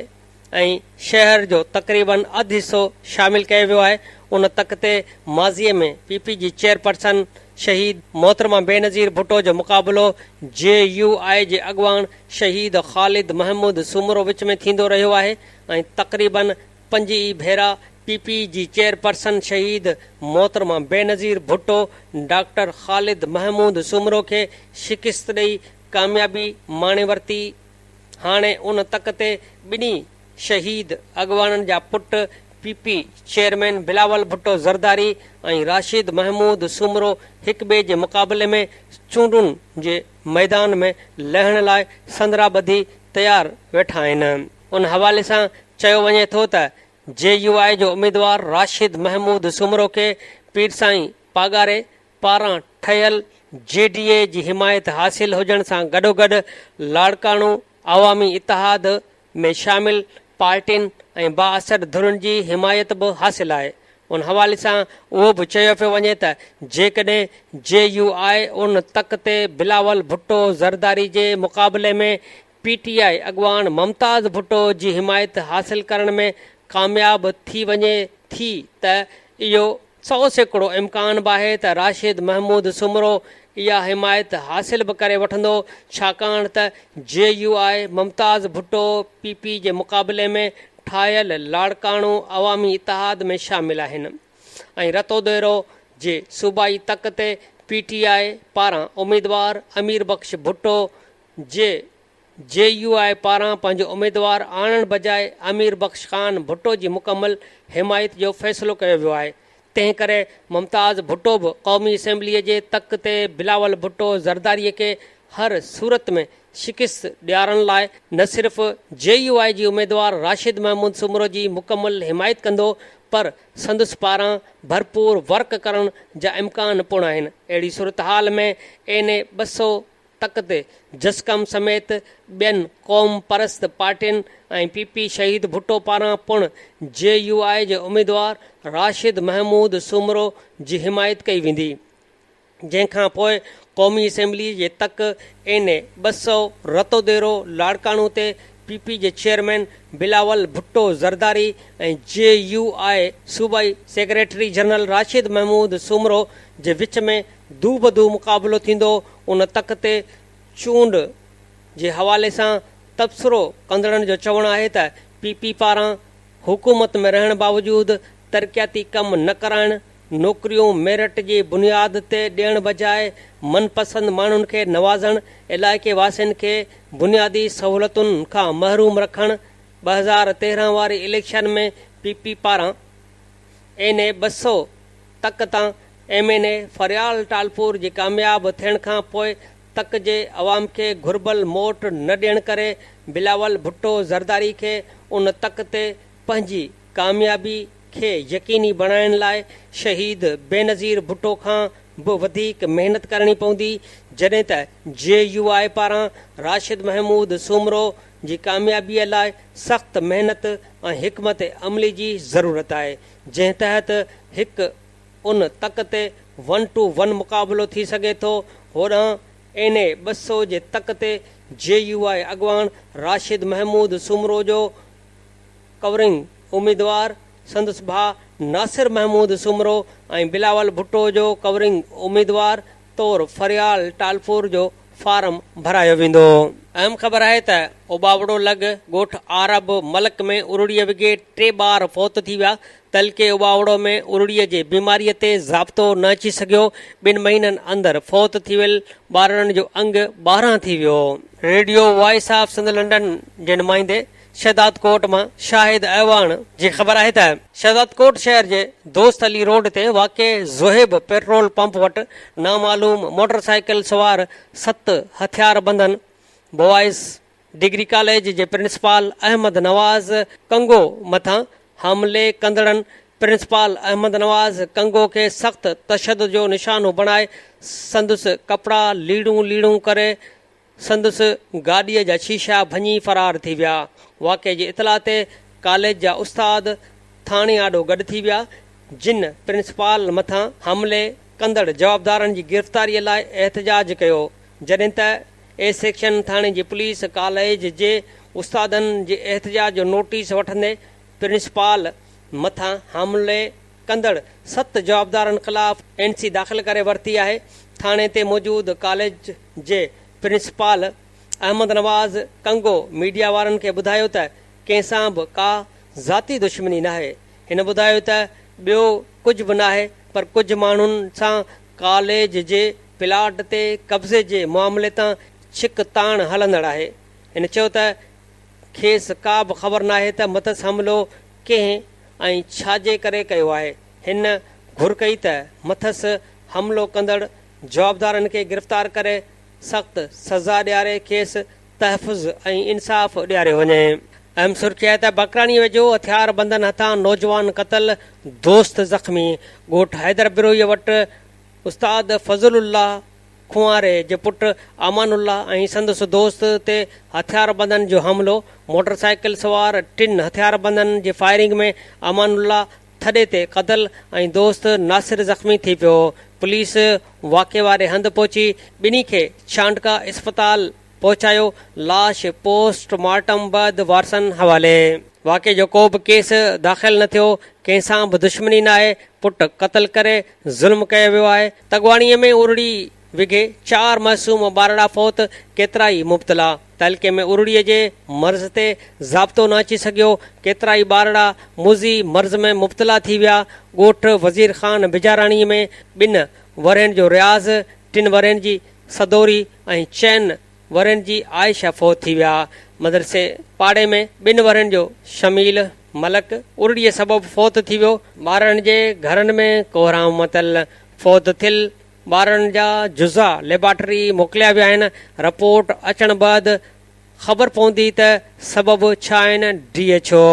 ऐं शहर जो तक़रीबन अधु हिसो शामिल कयो वियो आहे। उन तक ते माज़ीअ में पीपी जी चेयरपर्सन शहीद मोहतरमा बेनज़ीर भुट्टो जो मुक़ाबिलो JUI जे अॻवान शहीद ख़ालिद महमूद सुमरो विच में थींदो रहियो आहे ऐं तक़रीबन 5 भेरा पीपी जी चेयरपर्सन शहीद मोहतरमा बेनज़ीर भुट्टो डॉक्टर ख़ालिद महमूद सुमरो खे शिकिस्त ॾेई कामयाबी माणे वरिती। हाणे उन तक ते ॿिन्ही शहीद अॻवाननि जा पुट पीपी चेयरमैन बिलावल भुट्टो ज़रदारी ऐं राशिद महमूद सुमरो हिक ॿिए जे मुक़ाबले में चूंडुनि जे मैदान में लहण लाइ संदरा ॿधी तयारु वेठा आहिनि। उन हवाले सां चयो वञे थो त JUI जो उम्मीदवार राशिद महमूद सुमरो खे पीर साईं पागारे पारां ठहियल JDA जी हिमायत हासिल हुजण सां गॾोगॾु लाड़काणो अवामी इतिहाद में शामिल पार्टियुनि ऐं बाअसर धुरनि जी हिमायत बि हासिल आहे। उन हवाले सां उहो बि चयो पियो वञे त जेकॾहिं JUI उन तक ते बिलावल भुट्टो ज़रदारी जे मुक़ाबले में PTI अॻवान मुमताज़ भुट्टो जी हिमायत हासिल करण में कामयाब थी वञे थी त इहो 100% इम्कान बि आहे त राशिद महमूद सुमरो इहा हिमायत हासिल बि करे वठंदो, छाकाणि त JUI मुमताज़ भुट्टो PP जे मुक़ाबले में ठाहियल लाड़काणो अवामी इतिहाद में शामिल आहिनि ऐं रतोदेरो जे सूबाई तक ते PTI पारां उम्मीदवार अमीर बख़्श भुट्टो जे JUI पारां पंहिंजो उम्मीदवार आणण बजाए अमीर बख़्श ख़ान भुट्टो जी मुकमल हिमायत जो फ़ैसिलो कयो वियो आहे। तंहिं करे मुमताज़ भुट्टो बि क़ौमी असेंबलीअ जे तक ते बिलावल भुट्टो ज़रदारीअ खे हर सूरत में शिकिस्त ॾियारण लाइ न सिर्फ़ JUI जी उम्मीदवार राशिद महमूद सुमरो जी मुकमल हिमायत कंदो, पर संदसि पारां भरपूर वर्क करण जा इम्कान पिणु आहिनि। अहिड़ी सूरत हाल में एन 200 तक ते जसकम समेत ॿियनि क़ौम परस्त पार्टियुनि ऐं PP शहीद भुट्टो पारां पिणु JUI जे उम्मीदवार राशिद महमूद सुमरो जी हिमायत कई वेंदी। जंहिंखां पोइ क़ौमी असेंबली जे तक एन 200 रतोदेरो लाड़काणो ते PP जे चेयरमैन बिलावल भुट्टो ज़रदारी ऐं JUI सूबाई सेक्रेटरी जनरल राशिद महमूद सुमरो जे विच में दू बदू मुक़ाबिलो थींदो। उन तक ते चूंड जे हवाले सां तबसरो कंदड़नि जो चवणु आहे त PP पारां हुकूमत में रहण बावजूदि तरक़ियाती कम न कराइण, नौकरियूं मेरिट जी बुनियाद ते ॾियण बजाए मनपसंद माण्हुनि खे नवाज़ण, इलाइक़े वासियुनि खे बुनियादी सहूलियतुनि खां महरूम रखणु, 2013 वारी इलेक्शन में PP पारां एन 200 तक तां MNA फरियाल टालपुर जी कामयाब थियण खां पोइ तक जे अवाम खे घुर्बल मोट न ॾियण करे बिलावल भुट्टो ज़रदारी खे उन तक ते पंहिंजी कामयाबी खे यकीनी बणाइण लाइ शहीद बेनज़ीर भुट्टो खां बि वधीक महिनत करणी पवंदी, जॾहिं त JUI पारां राशिद महमूद सुमरो जी कामयाबीअ लाइ सख़्त महिनत ऐं हिकमत अमली जी ज़रूरत आहे, जंहिं तहत हिकु उन तक ते 1-to-1 मुक़ाबिलो थी सघे थो। होॾां एन 200 जे तक ते JUI अॻवान राशिद महमूद सुमरो जो कवरिंग उम्मीदवार संदसि भाउ नासिर महमूद सुमरो ऐं बिलावल भुट्टो जो कवरिंग उम्मीदवार तौरु फरियाल टालपुर जो फार्म भरायो वेंदो। अहम ख़बर आहे त उबावड़ो लॻ ॻोठ आरब मलक में उरुड़ीअ विघे 3 ॿार फौत थी विया। तलके उबावड़ो में उरुड़ीअ जे बीमारीअ ते ज़ाब्तो न अची सघियो। 2 महीननि अंदरि फौत थी वियल ॿारनि जो अंग 12 थी वियो। Radio voice of Sindh London जे नुमाइंदे शहदाद कोट मां शाहिद अहवान जी ख़बर आहे त शहदाद कोट शहर जे दोस्त अली रोड ते वाक़े ज़ोहेब पेट्रोल पंप वटि नामालूम मोटरसाइकिल सवार 7 हथियार बंदन बॉइज़ डिग्री कॉलेज जे प्रिंसिपाल अहमद नवाज़ कंगो मथां हमले कंदड़नि प्रिंसिपाल अहमद नवाज़ कंगो खे सख़्त तशदुद जो निशानो बणाए संदुसि कपिड़ा लीड़ूं करे संदुसि गाॾीअ जा शीशा भञी फरार थी विया। वाक़े जी इतला ते कॉलेज जा उस्ताद थाणे आॾो गॾु थी विया, जिन प्रिंसिपाल मथां हमले कंदड़ जवाबदारनि जी गिरफ़्तारीअ लाइ एहतजाज कयो। जॾहिं त ए सेक्शन थाणे जी पुलिस कॉलेज जे उस्तादनि जे एहतजाज जो नोटिस वठंदे प्रिंसिपाल मथां हमले कंदड़ 7 जवाबदारनि ख़िलाफ़ NC दाख़िल करे वरिती आहे। थाणे ते मौजूदु कॉलेज जे प्रिंसिपाल अहमद नवाज़ कंगो मीडिया वारनि खे ॿुधायो त कंहिंसां बि का ज़ाती दुश्मनी नाहे। हिन ॿुधायो त ॿियो कुझु बि नाहे, पर कुझु माण्हुनि सां कॉलेज जे प्लाट ते कब्ज़े जे मामले तां छिक ताण हलंदड़ आहे। हिन चयो त खेसि का बि ख़बर नाहे त मथस हमलो कंहिं ऐं छाजे करे कयो आहे। हिन घुर कई त मथस हमलो कंदड़ जवाबदारनि खे गिरफ़्तार करे सख़्त सज़ा ॾियारे खेसि तहफ़ुज़ ऐं इंसाफ़ ॾियारियो वञे। अहम सुर्खी आहे त बकराणी वेझो हथियार बंदनि हथां नौजवान क़तल, दोस्त ज़ख़्मी। ॻोठ हैदर बिरोहीअ वटि उस्ताद फज़लुल्लाह खुआरे जे पुटु अमानुल्लाह ऐं संदसि दोस्त ते हथियार बंदनि जो हमिलो। मोटरसाइकिल सवार 3 हथियार बंदनि जे फायरिंग में अमानुल्लाह थॾे ते क़तल ऐं दोस्त नासिर ज़ख़्मी थी पियो। पुलिस वाक़े वारे हंधि पहुची ॿिन्ही खे छांडका इस्पताल पहुचायो। लाश पोस्टमार्टम बैदि वारसनि हवाले। वाक़े जो को बि केस दाख़िल न थियो, कंहिंसां बि दुश्मनी न आहे, पुटु क़तल करे ज़ुल्म कयो वियो आहे। तगवाणीअ में उरड़ी विघे 4 मासूम ॿारड़ा फौत, केतिरा ई मुब्तला। तहलके में उरड़ीअ जे मर्ज़ ते ज़ाब्तो न अची सघियो, केतिरा ई ॿारड़ा मुज़ी मर्ज़ में मुब्तला थी विया। ॻोठ वज़ीर ख़ान बिजाराणीअ में 2 वरनि जो रियाज़, 3 वरनि जी सदोरी ऐं 4 वरनि जी आयशा फौत थी विया। मदरसे पाड़े में 2 वरनि जो शमील मलक उरड़ीअ सबबु फौत थी वियो। ॿारनि जे घरनि में कोहराम मतल। फौत थियल ॿारनि जा जुज़ा लेबॉर्टरी मोकिलिया विया आहिनि। रिपोर्ट अचण बैदि ख़बर पवंदी त सबबु छा आहिनि। DHO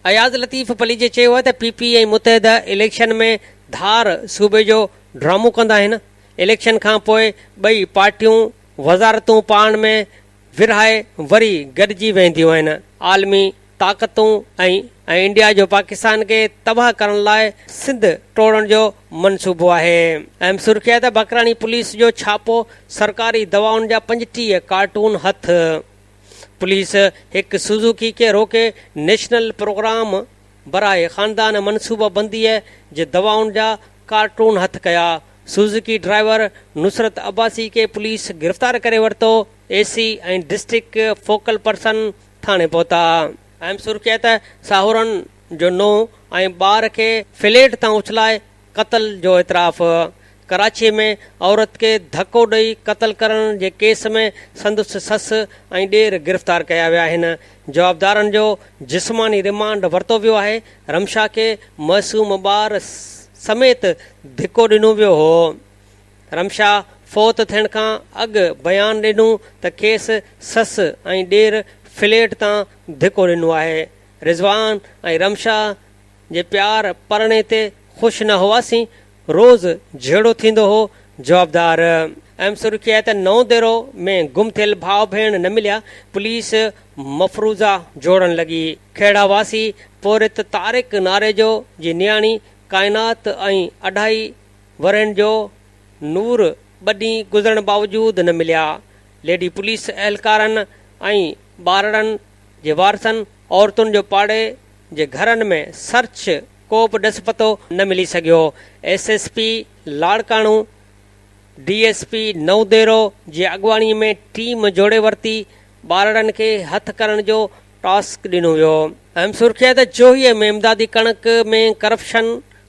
अयाज़ लतीफ़ पलीजे चयो आहे त PP ऐं मुतहदा इलेक्शन में धार सूबे जो ड्रामो कंदा आहिनि। इलेक्शन खां पोइ ॿई पार्टियूं वज़ारतूं पाण में विरहाए वरी गॾिजी वेंदियूं आहिनि। आलमी ताक़तूं ऐं इंडिया जो पाकिस्तान खे तबाह करण लाइ सिंध टोड़ण जो मनसूबो आहे। अहम सुर्खी आहे त बकराणी पुलिस जो छापो, सरकारी दवाउनि जा 35 कार्टून हथ। पुलिस हिकु सुज़ुकी खे रोके नेशनल प्रोग्राम बराए ख़ानदान मनसूबा बंदीअ जे दवाउनि जा कार्टून हथ कया। सुज़ुकी ड्राइवर नुसरत अब्बासी खे पुलिस गिरफ़्तार करे वरितो। AC ऐं डिस्ट्रिक्ट फोकल पर्सन थाणे पहुता। अहम सुर्खी आहे त साहुरनि जो नोह ऐं ॿार खे फ्लैट तां उछलाए क़तल जो इतराफ़। कराचीअ में औरत खे धको ॾेई क़तल करण जे केस में संदसि ससु ऐं ॾेर गिरफ़्तार कया विया आहिनि। जवाबदारनि जो जिस्मानी रिमांड वरितो वियो आहे। रमशा खे मासूम ॿार समेत धिको ॾिनो वियो हो। रमशा फौत थियण खां अॻु बयानु ॾिनो त खेसि ससु ऐं ॾेर फ्लैट तां धिको ॾिनो आहे। रिज़वान ऐं रमशा जे प्यार परणे ते ख़ुशि न हुआसीं, रोज़ जहिड़ो थींदो हो। जवाबदार अहम सुर्खी आहे त नओं देरो में गुम थियल भाउ भेण न मिलिया, पुलिस मफ़रूज़ा जोड़ण लॻी। खेड़ावासी पोरित तारिक नारे जो जी नियाणी काइनात ऐं 2.5 वरनि जो नूर 2 ॾींहं गुज़रण बावजूदु न मिलिया। लेडी पुलिस एहलकारनि ऐं ॿारड़नि जे वारसनि औरतुनि जो पाड़े जे घरनि में सर्च को बि ॾस पतो न मिली सघियो। SSP लाड़काणू DSP नवदेरो जी अॻुवाणीअ में टीम जोड़े वरिती। ॿारड़नि खे हथ करण जो टास्क ॾिनो वियो। अहम सुर्खी आहे त चोहीअ में इमदादी कणक में करप्शन,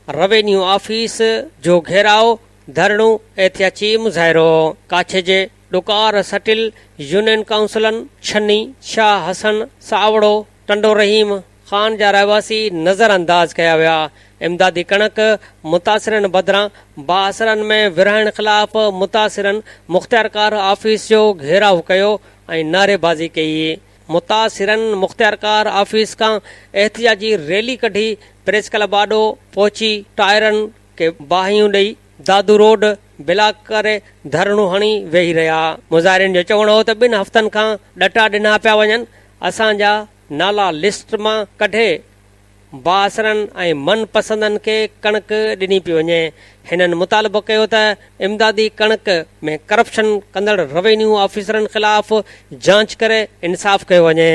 रेवेन्यू ऑफिस जो घेराव, धरणो, एहतियाती मुज़ाहिरो। काछे जे डुकार सटिल यूनियन काउंसिलनि छन्नी, शाह हसन, सावड़ो, टंडो रहीम ख़ान जा रहवासी नज़र अंदाज़ कया विया। इमदादी कणक मुतासिरनि बदिरां बासरनि में विरहण ख़िलाफ़ मुतासिरनि मुख़्तियारकार ऑफिस जो घेराव कयो ऐं नारेबाज़ी कई। मुतासिरनि मुख़्तियारकार ऑफिस खां एहतिजाजी रैली कढी प्रेस क्लब आॾो पहुची टायरनि खे बाहियूं ॾेई दादू रोड ब्लॉक करे धरणो हणी वेही रहिया। मुज़ाहिरनि जो चवणो हो त 2 हफ़्तनि खां ॾटा ॾिना पिया वञनि, असांजा नाला लिस्ट मां कढे बासरनि ऐं मनपसंदनि खे कणिक ॾिनी पई वञे। हिननि मुतालबो कयो त इमदादी कणिक में करप्शन कंदड़ रेवेन्यू ऑफिसरनि ख़िलाफ़ जांच करे इंसाफ़ कयो वञे।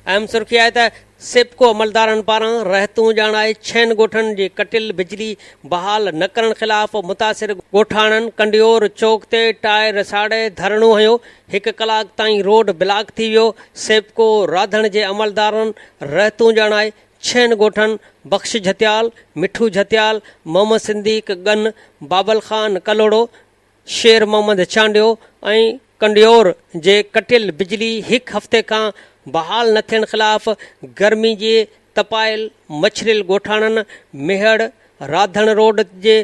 अहम सुर्खी आहे त सिपको अमलदारनि पारां रहतूं ॼाणाए 6 ॻोठनि जी कटियल बिजली बहाल न करण ख़िलाफ़ मुतासिर ॻोठाणनि कंडियोर चौक ते टायर साड़े धरणो हयो। 1 कलाक ताईं रोड ब्लॉक थी वियो। सिपको राधण जे अमलदारनि रहतूं ॼाणाए 6 ॻोठनि बख़्श झतियाल, मिठू झतियाल, मोहम्मद सिद्दीक़ गन, बाबल ख़ान कलोड़ो, शेर मोहम्मद चांडियो ऐं कंडियोर जे कटियल बिजली 1 हफ़्ते खां बहाल न थियण ख़िलाफ़ गर्मी जे तपायल मछरियल ॻोठाणनि मेहड़ राधण रोड जे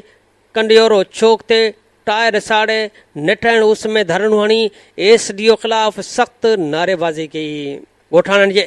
कंडियोरो चौक ते टायर साड़े निठण उस में धरणो हणी एसडीओ ख़िलाफ़ सख़्त नारेबाज़ी कई। ॻोठाणनि जे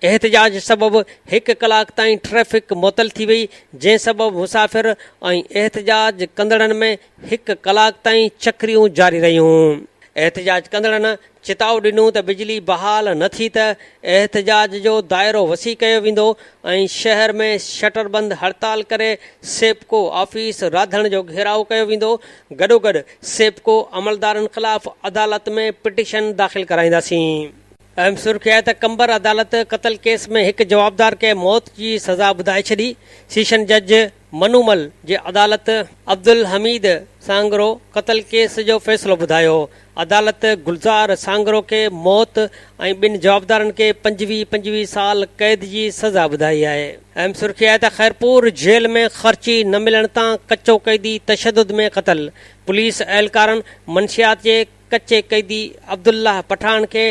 एहतजाज सबबि 1 कलाक ताईं ट्रैफ़िक मुअतल थी वई, जंहिं सबबि मुसाफ़िर ऐं एहतजाज कंदड़नि में 1 कलाक ताईं चक्रियूं जारी रहियूं। एहतजाज कंदड़नि चिताव ॾिनो त बिजली बहाल न थी त एहतजाज जो दाइरो वसी कयो वेंदो ऐं शहर में शटरबंद हड़ताल करे सेपको ऑफिस राधण जो घेराव कयो वेंदो। गॾोगॾु सेपको अमलदारनि ख़िलाफ़ अदालत में पिटीशन दाख़िल कराईंदासीं। अहम सुर्खी आहे त कंबर अदालत क़तल केस में 1 जवाबदार खे मौत जी सज़ा ॿुधाए छॾी। सेशन जज मनूमल जे अदालत अब्दुल हमीद सांगरो क़तल केस जो फ़ैसिलो ॿुधायो। अदालत गुलज़ार सांगरो खे मौत ऐं 2 जवाबदारनि खे 25 साल क़ैद जी सज़ा ॿुधाई आहे। अहम सुर्खी आहे त ख़ैरपुर जेल में ख़र्ची न मिलण तां कचो कैदी तशदुद में क़तल। पुलिस एहलकारनि मंशियात जे कचे कैदी अब्दुल्लाह पठान खे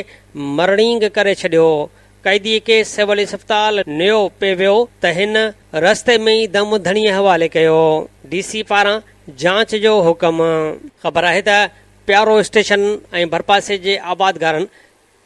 मरणींग करे छॾियो। कैदीअ खे सिविल अस्पताल नियो पियो वियो त हिन रस्ते में ई दम धणीअ हवाले कयो। DC पारां जांच जो हुकम। ख़बर आहे त प्यारो स्टेशन ऐं भरपासे जे आबादगारनि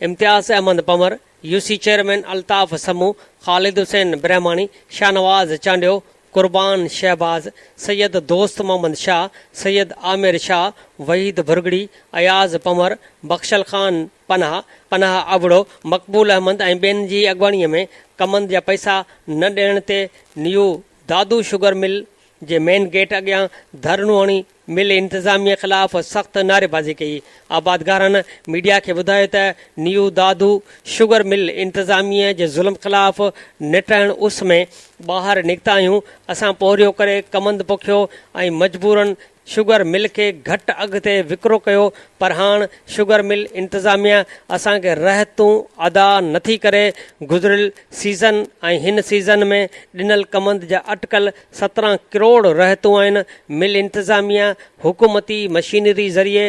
इम्तियाज़ अहमद पमर, UC चेयरमैन अल्ताफ़ समूह, ख़ालिद हुसैन ब्रह्माणी, शाहनवाज़ चांडियो, कुर्बान शहबाज, सैयद दोस्त मोहम्मद शाह, सैयद आमिर शाह, वहीद भुरगड़ी, अयाज़ पमर, बख्शल ख़ान पनाह अबड़ो, मक़बूल अहमद ऐं ॿियनि जी अॻवाणीअ में कमनि जा पैसा न ॾियण ते न्यू दादू शुगर मिल जे मेन गेट अॻियां धरणो हणी मिल इंतिज़ामिया ख़िलाफ़ सख़्त नारेबाज़ी कई। आबादगारनि मीडिया खे ॿुधायो त न्यू दादू शुगर मिल इंतिज़ामिया जे ज़ुल्म ख़िलाफ़ निटण उस में ॿाहिरि निकिता आहियूं। असां पोरियो करे कमंद पोखियो ऐं मजबूरनि शुगर मिल खे घटि अघ ते विकिरो कयो, पर हाणे शुगर मिल इंतिज़ामिया असांखे रहतूं अदा नथी करे। गुज़िरियल सीज़न ऐं हिन सीज़न में ॾिनल कमंद जा अटकल 17 करोड़ रहतूं आहिनि। मिल इंतिज़ामिया हुकूमती मशीनरी ज़रिए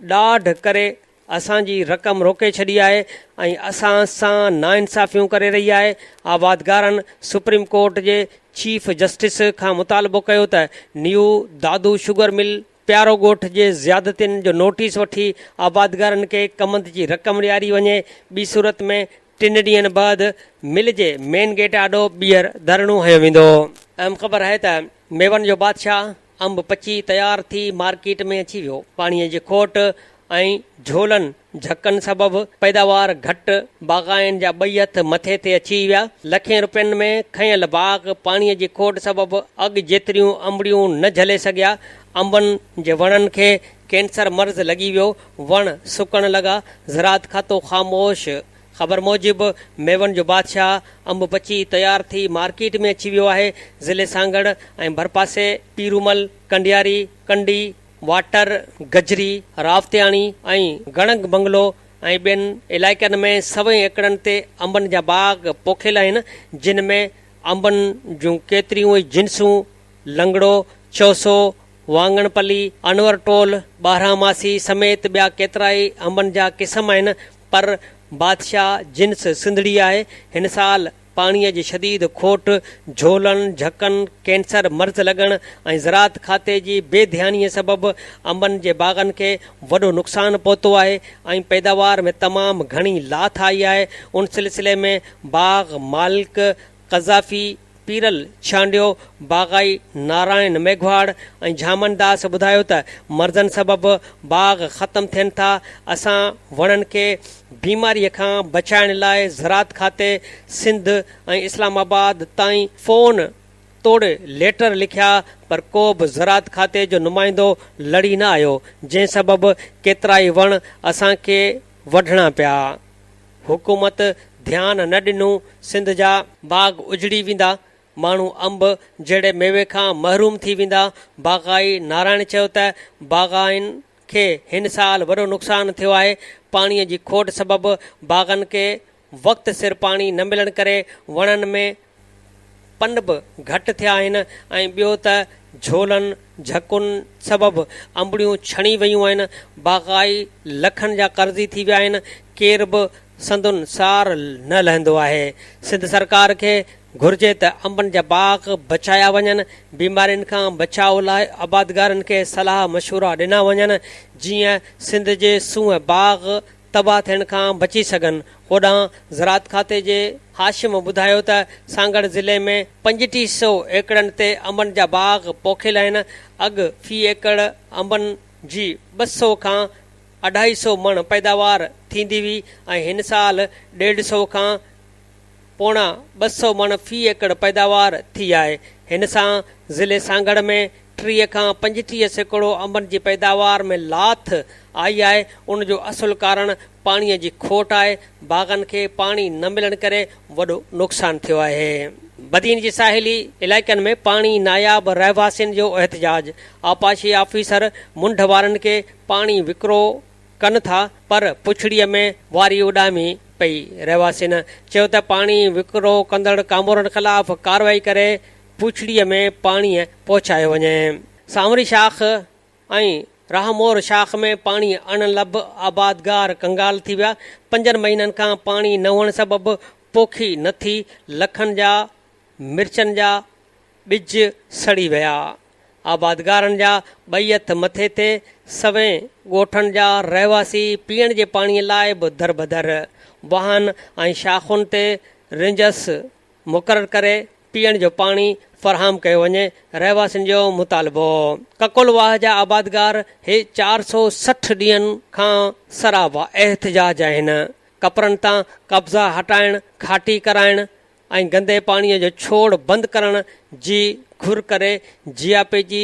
ॾाढ करे असांजी रक़म रोके छॾी आहे ऐं असां सां नाइंसाफ़ियूं करे रही आहे। आबादगारनि सुप्रीम कोर्ट जे चीफ जस्टिस खां मुतालबो कयो त न्यू दादू शुगर मिल प्यारो ॻोठ जे ज़्यादतियुनि जो नोटिस वठी आबादगारनि खे कमंद जी रक़म ॾियारी वञे। ॿी सूरत में 3 ॾींहंनि बाद मिल जे मेन गेट आॾो ॿीहर धरणो हयो वेंदो। अहम ख़बर आहे त मेवनि जो बादशाह अंब पची तयार थी मार्केट में अची वियो। पाणीअ जी खोट ऐं झोलनि झकनि सबबि पैदावार घटि, बाग़ाइनि जा 2 हथ मथे ते अची विया। लखें रुपयनि में खयल बाग़ पाणीअ जी खोट सबबि अॻु जेतिरियूं अंबड़ियूं न झले सघिया। अंबनि जे वणनि खे कैंसर मर्ज़ लॻी वियो, वण सुकण लॻा, ज़रात खातो ख़ामोश। ख़बर मूजिबि मेवनि जो बादशाह अंब पची तयार थी मार्केट में अची वियो आहे। ज़िले सांगड़ ऐं भरपासे पीरूमल, कंडियारी, कंडी, वाटर, गजरी, रावतियाणी ऐं गणग बंगलो ऐं ॿियनि इलाइक़नि में 100 एकड़नि ते अंबनि जा बाग़ पोखियल आहिनि, जिन में अंबनि जूं केतिरियूं ई जिन्सूं लंगड़ो, चौसो, वांगणपली, अनवर टोल, 12 मासी समेत ॿिया केतिरा ई अंबनि जा क़िस्म आहिनि, पर बादशाह जिन्स सिंधड़ी आहे। हिन साल पाणीअ जी शदीद खोट, झोलनि झकनि, कैंसर मर्ज़ लॻण ऐं ज़रात खाते जी बेध्यानीअ सबबि अंबनि जे बाग़नि खे वॾो नुक़सानु पहुतो आहे ऐं पैदावार में तमामु घणी लाथ आई आहे। उन सिलसिले में बाग़ मालिक क़ज़ाफ़ी पीरल छांडियो बाग़ाई नारायण मेघवाड़ ऐं झामनदास ॿुधायो त मर्ज़नि सबबि बाग़ ख़तमु थियनि था। असां वणनि खे बीमारीअ खां बचाइण लाइ ज़रात खाते सिंध ऐं इस्लामाबाद ताईं फ़ोन तोड़े लेटर लिखिया, पर को बि ज़रात खाते जो नुमाइंदो लड़ी न आयो, जंहिं सबबि केतिरा ई वण असांखे वढणा पिया। हुकूमत ध्यानु न ॾिनो, सिंध जा बाग़ उजड़ी वेंदा, माण्हू अंब जहिड़े मेवे खां महरूम थी वेंदा। बाग़ाई नारायण चयो त बाग़ाइन खे हिन साल वॾो नुक़सानु थियो आहे। पाणीअ जी खोट सबबि बाग़नि खे वक़्ति सिर पाणी न मिलण करे वणनि में पन बि घटि थिया आहिनि ऐं ॿियो त झोलनि झकुनि सबबि अंबड़ियूं छणी वियूं आहिनि। बाग़ाई लखनि जा कर्ज़ी थी विया आहिनि, केर बि संदुनि सार न लहंदो आहे। सिंध सरकार खे घुर्जे त अंबनि जा बाग़ बचाया वञनि, बीमारियुनि खां बचाव लाइ आबादगारनि खे सलाह मशवरा ॾिना वञनि, जीअं सिंध जे सूंहं बाग़ तबाह थियण खां बची सघनि। होॾां ज़रात खाते जे हाशिम ॿुधायो त सांगड़ ज़िले में 3500 एकड़नि ते अंबनि जा बाग़ पोखियल आहिनि। अॻु फ़ी एकड़ अंबनि जी 200 खां 250 मण पैदावार थींदी हुई ऐं हिन साल 150 खां पोणा 200 मण फ़ी एकड़ पैदावार थी आहे। हिन सां ज़िले सांगड़ में 30 खां 35 सैकड़ो अंबनि जी पैदावार में लाथ आई आहे। उन जो असुल कारण पाणीअ जी खोट आहे। बाग़नि खे पाणी न मिलण करे वॾो नुक़सानु थियो आहे। बदीन जी साहिली इलाइक़नि में पाणी नायाब रहवासियुनि जो एहतजाज। आपाशी ऑफिसर मुंड वारनि खे पाणी विकिरो कनि था, पर पुछड़ीअ में वारी उॾामी पई। रहवासियुनि चयो त पाणी विकिरो कंदड़ कामोरनि ख़िलाफ़ कार्रवाई करे पुछड़ीअ में पाणी पहुचायो वञे। सांवरी शाख ऐं राहमोर शाख में पाणी अणलब आबादगार कंगाल थी विया। 5 महीननि खां पाणी न हुअण सबबि पोखी न थी, लखनि जा मिर्चनि जा ॿिज सड़ी विया। आबादगारनि जा 2 हथ मथे ते, सवें ॻोठनि जा रहवासी पीअण जे पाणीअ लाइ बि दरबदर। वाहन ऐं शाखुनि ते रिंजस मुक़ररु करे पीअण जो पाणी फ़राहम कयो वञे, रहवासियुनि जो मुतालबो। ककोलवाह जा आबादगार हे 460 ॾींहंनि खां सराबा एहतजाज आहिनि। कपरनि तां कब्ज़ा हटाइण, खाटी कराइण ऐं गंदे पाणीअ जो छोड़ बंदि करण जी घुर करे जियापे जी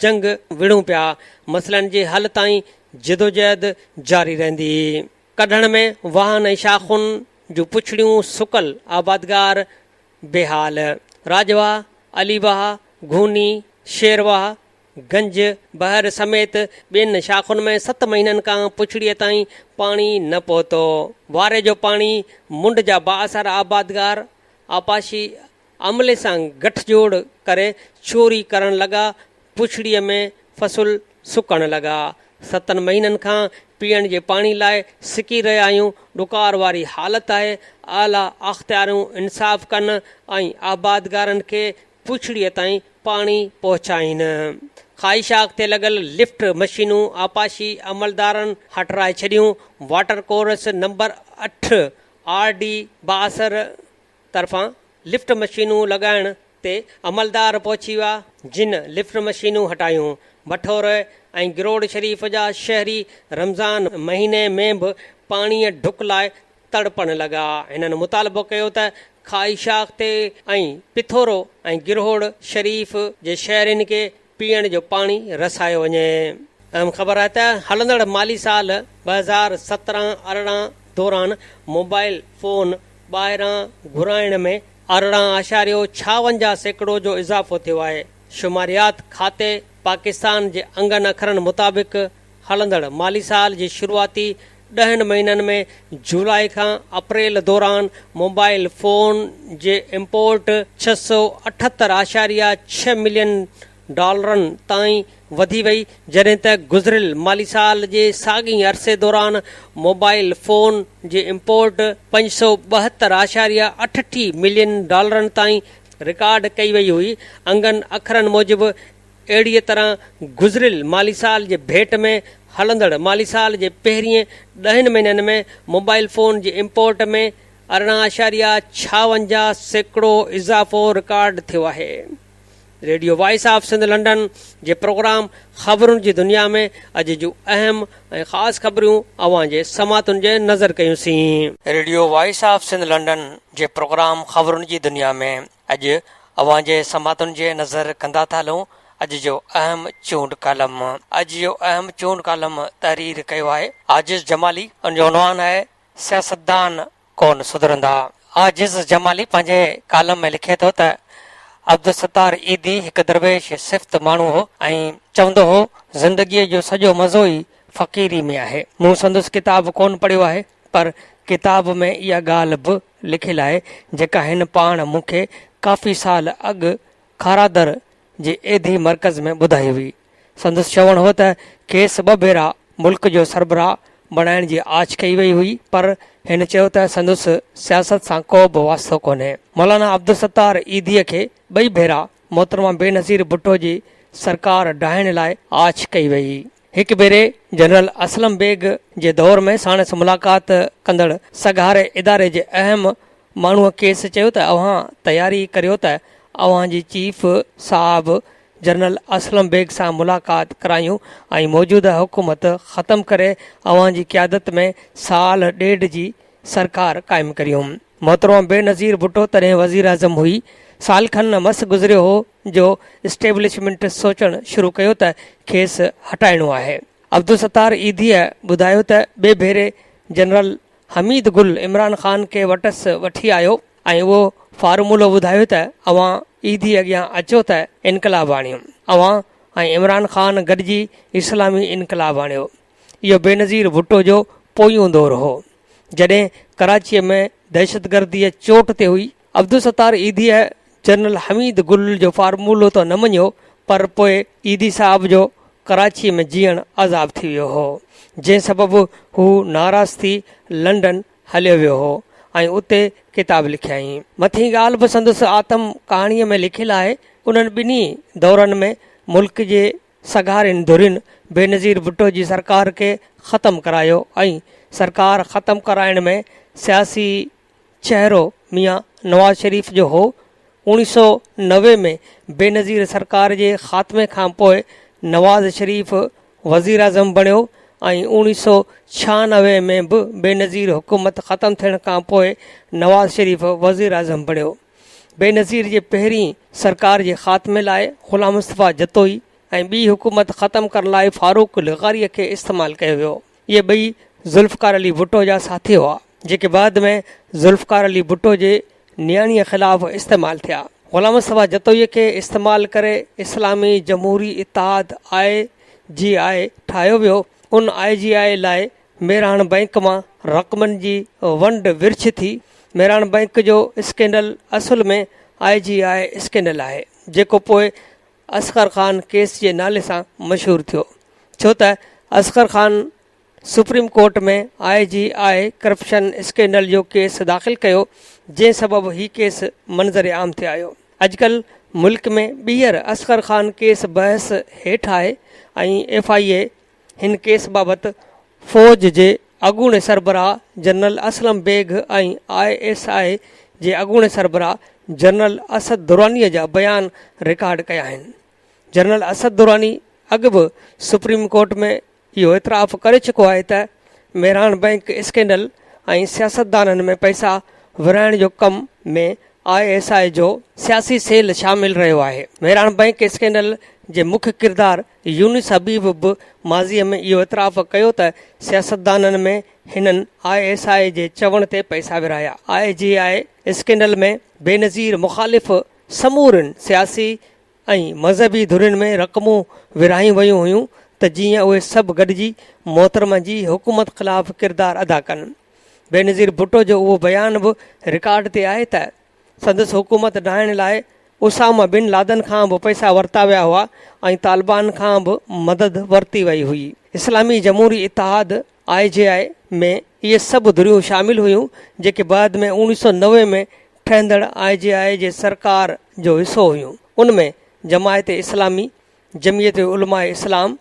जंग विढ़ूं पिया। मसइलनि जे हल ताईं जिदोजहद जारी रहंदी। कढण में वाहन ऐं शाखुनि जूं पुछड़ियूं सुकल, आबादगार बेहाल। राजवाह, अलीवाह, घूनी, शेरवाह, गंज, बहर समेत ॿियनि शाखुनि में 7 महीननि खां पुछड़ीअ ताईं पाणी न पहुतो। वारे जो पाणी मुंड जा बाअसर आबादगार आपाशी अमले सां गठजोड़ करे चोरी करण लॻा। पुछड़ीअ में फ़सुल सुकण लॻा। 7 महीननि खां पीअण जे पाणी लाइ सिकी रहिया आहियूं। ॾुकार वारी हालति आहे। आला अख़्तियारूं इंसाफ़ कनि ऐं आबादगारनि खे पुछड़ीअ ताईं पाणी पहुचाइनि। ख़्वाहिशात ते लॻल लिफ्ट मशीनूं आपाशी अमलदारनि हटराए छॾियूं। वाटर कोर्स नंबर 8 RD 62 तरफ़ां लिफ्ट मशीनूं लॻाइण ते अमलदार पहुची विया, जिन लिफ्ट मशीनूं हटायूं। मठोर ऐं गिरोड शरीफ़ जा शहरी रमज़ान महीने में बि पाणीअ ढुक लाइ तड़पण लॻा। हिननि मुतालबो कयो त ख़्वाहिशात ते ऐं पिथोरो ऐं गिरोड शरीफ़ जे शहरनि खे पीअण जो पाणी रसायो वञे। अहम ख़बर आहे त हलंदड़ माली साल 2017-18 दौरान मोबाइल फ़ोन ॿाहिरां घुराइण में 18.56 सैकड़ो जो इज़ाफ़ो थियो आहे। शुमारियात खाते पाकिस्तान जे अंगनि अखरनि मुताबिक़ हलंदड़ माली साल जी शुरूआती 10 महीननि में जुलाई खां अप्रैल दौरान मोबाइल फ़ोन जे इम्पोर्ट 678.6 मिलियन डॉलरनि ताईं वधी वई, जॾहिं त गुज़िरियल माली साल जे साॻी अरसे दौरान मोबाइल फ़ोन जे इम्पोर्ट 572.38 मिलियन डॉलरनि ताईं रिकॉर्ड कई वई हुई। अंगनि अखरनि मूजिबि अहिड़ीअ तरह गुज़िरियल माली साल जे भेट में हलंदड़ माली साल जे पहिरीं 10 महीननि में मोबाइल फ़ोन जे इम्पोर्ट में 18.56% इज़ाफ़ो रिकॉर्ड थियो आहे। Radio voice of Sindh London जे प्रोग्राम ख़बरुनि जी दुनिया में अॼु जूं अहम ऐं ख़ासि ख़बरूं अवां जे समातुनि जे नज़र कयूंसीं। Radio voice of Sindh London जे प्रोग्राम ख़बरुनि जी दुनिया में अॼु अवां जे समातुनि जे नज़र कंदा था हलूं। अॼु जो अहम चूंड कालम तहरीर कयो आहे आजिज़ जमाली। उन जो उनवान आहे सियासतदान कोन सुधरंदा। आजिज़ जमाली पंहिंजे कालम में लिखे थो त अब्दुल सत्तार ईदी हिकु दरवेश सिफ़्त माण्हू हो ऐं चवंदो हो ज़िंदगीअ जो सॼो मज़ो ई फ़क़ीरी में आहे। मूं संदसि किताब कोन पढ़ियो आहे, पर किताब में इहा ॻाल्हि बि लिखियलु आहे जेका हिन पाण मूंखे काफ़ी साल अॻु खारादर जे एधी मर्कज़ में ॿुधाई हुई। संदसि चवण हो त खेसि 2 भेरा मुल्क जो सरबराह बणाइण जी आछ कई वई हुई, पर हिन चयो त संदसि सियासत सां को बि वास्तो कोन्हे। मौलाना अब्दुल सत्तार ईदीअ खे 2 भेरा मोहतरमा बेनज़ीर भुट्टो जी सरकार ढाइण लाइ आछ कई वई। हिकु भेरे जनरल असलम बेग जे दौर में साणसि मुलाक़ात कंदड़ सगारे इदारे जे अहम माण्हूअ खेसि चयो त अव्हां तयारी करियो त अव्हां जी चीफ साहब जनरल असलम बेग सां मुलाक़ात करायूं ऐं मौजूदा हुकूमत ख़तमु करे अव्हां जी क़यादत में साल 1.5 जी सरकार क़ाइमु करियूं। मोहतरमा बेनज़ीर भुट्टो तॾहिं वज़ीर आज़म हुई। साल खनि मस गुज़रियो हो जो इस्टेब्लिशमेंट सोचणु शुरू कयो त खेसि हटाइणो आहे। अब्दुल सत्तार ईदीअ ॿुधायो त 2 भेरे जनरल हमीद गुल इमरान ख़ान खे वठी आयो ऐं उहो फार्मूलो ॿुधायो त अव्हां ईदी अॻियां अचो त इनकलाब आणियो। अव्हां ऐं इमरान ख़ान गॾिजी इस्लामी इनकलाब आणियो। इहो बेनज़ीर भुट्टो जो पोयों दौरु हो जॾहिं कराचीअ में दहशतगर्दीअ चोट ते हुई। अब्दुल सत्तार ईदीअ जनरल हमीद गुल जो फार्मूलो त न मञियो, पर पोइ ईदी साहब जो कराचीअ में जीअण आज़ाब थी वियो हो, जंहिं सबबु हू नाराज़ थी लंडन हलियो वियो हो ऐं उते किताब लिखियाई। मथी ॻाल्हि बि संदसि आतम कहाणीअ में लिखियलु आहे। उन्हनि ॿिन्ही दौरनि में मुल्क जे सगारियुनि धुरियुनि बेनज़ीर भुट्टो जी सरकार खे ख़तमु करायो ऐं सरकार ख़तमु कराइण में सियासी चहिरो मियां नवाज़ शरीफ़ जो हो। 1990 में बेनज़ीर सरकार जे ख़ात्मे खां पोइ नवाज़ शरीफ़ वज़ीर आज़म बणियो ऐं 1996 में बि बेनज़ीर हुकूमत ख़तमु थियण खां पोइ नवाज़ शरीफ़ वज़ीर आज़म बणियो। बेनज़ीर जे पहिरीं सरकार जे ख़ात्मे लाइ ग़ुलाम मुस्तफ़ा जतोई ऐं ॿी हुकूमत ख़तमु करण लाइ फारूक लिग़ारीअ खे इस्तेमालु कयो वियो। इहे ॿई ज़ुल्फ़कार अली भुट्टो जा साथी हुआ जेके बाद में ज़ुल्फ़कार अली भुट्टो जे नियाणीअ ख़िलाफ़ु इस्तेमालु थिया। ग़ुलाम मुस्तफ़ा जतोईअ खे इस्तेमालु करे इस्लामी जमहूरी इत्तेहाद IGI ठाहियो वियो। उन IGI लाइ मेरान बैंक मां रक़मनि जी वंड विर्छ थी। मेरान बैंक जो स्कैंडल असुल में IGI स्कैंडल आहे जेको पोइ असगर ख़ान केस जे नाले सां मशहूरु थियो, छो त असगर ख़ान सुप्रीम कोर्ट में IGI करप्शन स्कैंडल जो केस दाख़िल कयो, जंहिं सबबु हीउ केस मंज़र आम ते आयो। अॼुकल्ह मुल्क में ॿीहर असगर ख़ान केस बहस हेठि आहे ऐं FIA हिन केस बाबति फ़ौज जे अॻूणे सरबराह जनरल असलम बेग ऐं ISI जे अॻूणे सरबराह जनरल असद दुरानीअ जा बयान रिकॉर्ड कया आहिनि। जनरल असद दुरानी अॻु बि सुप्रीम कोर्ट में इहो इतराफ़ करे चुको आहे त मेरान बैंक स्कैंडल ऐं सियासतदाननि में पैसा विराइण जो कम में ISI जो सियासी सेल शामिल रहियो आहे। मेरान बैंक स्कैंडल जे मुख्य किरदारु यूनिस हबीब बि माज़ीअ में इहो इतराफ़ कयो त सियासतदाननि में हिननि ISI जे चवण ते पैसा विराया। IGI स्कैंडल में बेनज़ीर मुख़ालिफ़ समूरनि सियासी ऐं मज़हबी धुरियुनि में रक़मूं विरायूं वयूं हुयूं त जीअं उहे सभु गॾिजी मोहतरमा जी हुकूमत ख़िलाफ़ किरदारु अदा कनि। बेनज़ीर भुट्टो जो उहो बयान बि रिकॉर्ड ते आहे त संदसि हुकूमत ढाइण लाइ उसामा बिन लादन खां बि पैसा वरिता विया हुआ ऐं तालिबान खां बि मदद वरिती वई हुई। इस्लामी जमहूरी इतिहाद IJI में इहे सभु धुरियूं शामिल हुयूं जेके बाद में 1990 में ठहंदड़ IJI जे सरकार जो हिसो हुयूं। उनमें जमायत इस्लामी, जमियत उलमा इस्लाम,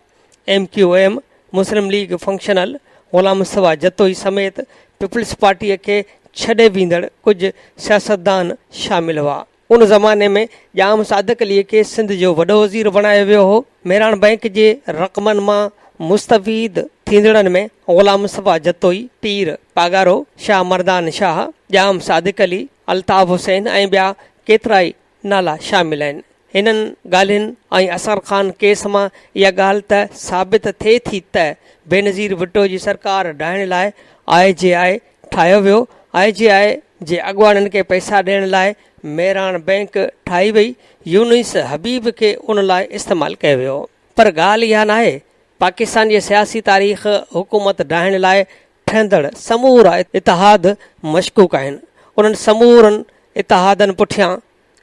MQM, मुस्लिम लीग फंक्शनल, ग़ुलाम मुस्तफ़ा जतोई समेत पीपल्स पार्टीअ खे छॾे वेंदड़ कुझु सियासतदान शामिल हुआ। उन ज़माने में जाम सादिक अलीअ खे सिंध जो वॾो वज़ीर बणायो वियो हो। मेरान बैंक जे रक़मनि मां मुस्तफ़ीद थींदड़नि में ग़ुलाम मुस्तफ़ा जतोई, पीर पागारो, शाह मर्दान शाह, जाम सादिक अली, अल्ताफ़ हुसैन ऐं ॿिया केतिरा ई नाला शामिल आहिनि। हिननि ॻाल्हियुनि ऐं असर ख़ान केस मां इहा ॻाल्हि त साबित थिए थी त बेनज़ीर भुट्टो जी सरकार ढाइण लाइ IJI ठाहियो वियो। IJI जे अॻुवाणनि खे पैसा ॾियण लाइ मेरान बैंक ठाही वई। यूनिस हबीब खे उन लाइ इस्तेमालु कयो वियो। पर ॻाल्हि इहा नाहे पाकिस्तान जे सियासी तारीख़ हुकूमत ढाइण लाइ ठहंदड़ समूरा इतिहाद मशकूक आहिनि। उन्हनि समूरनि इतिहादनि पुठियां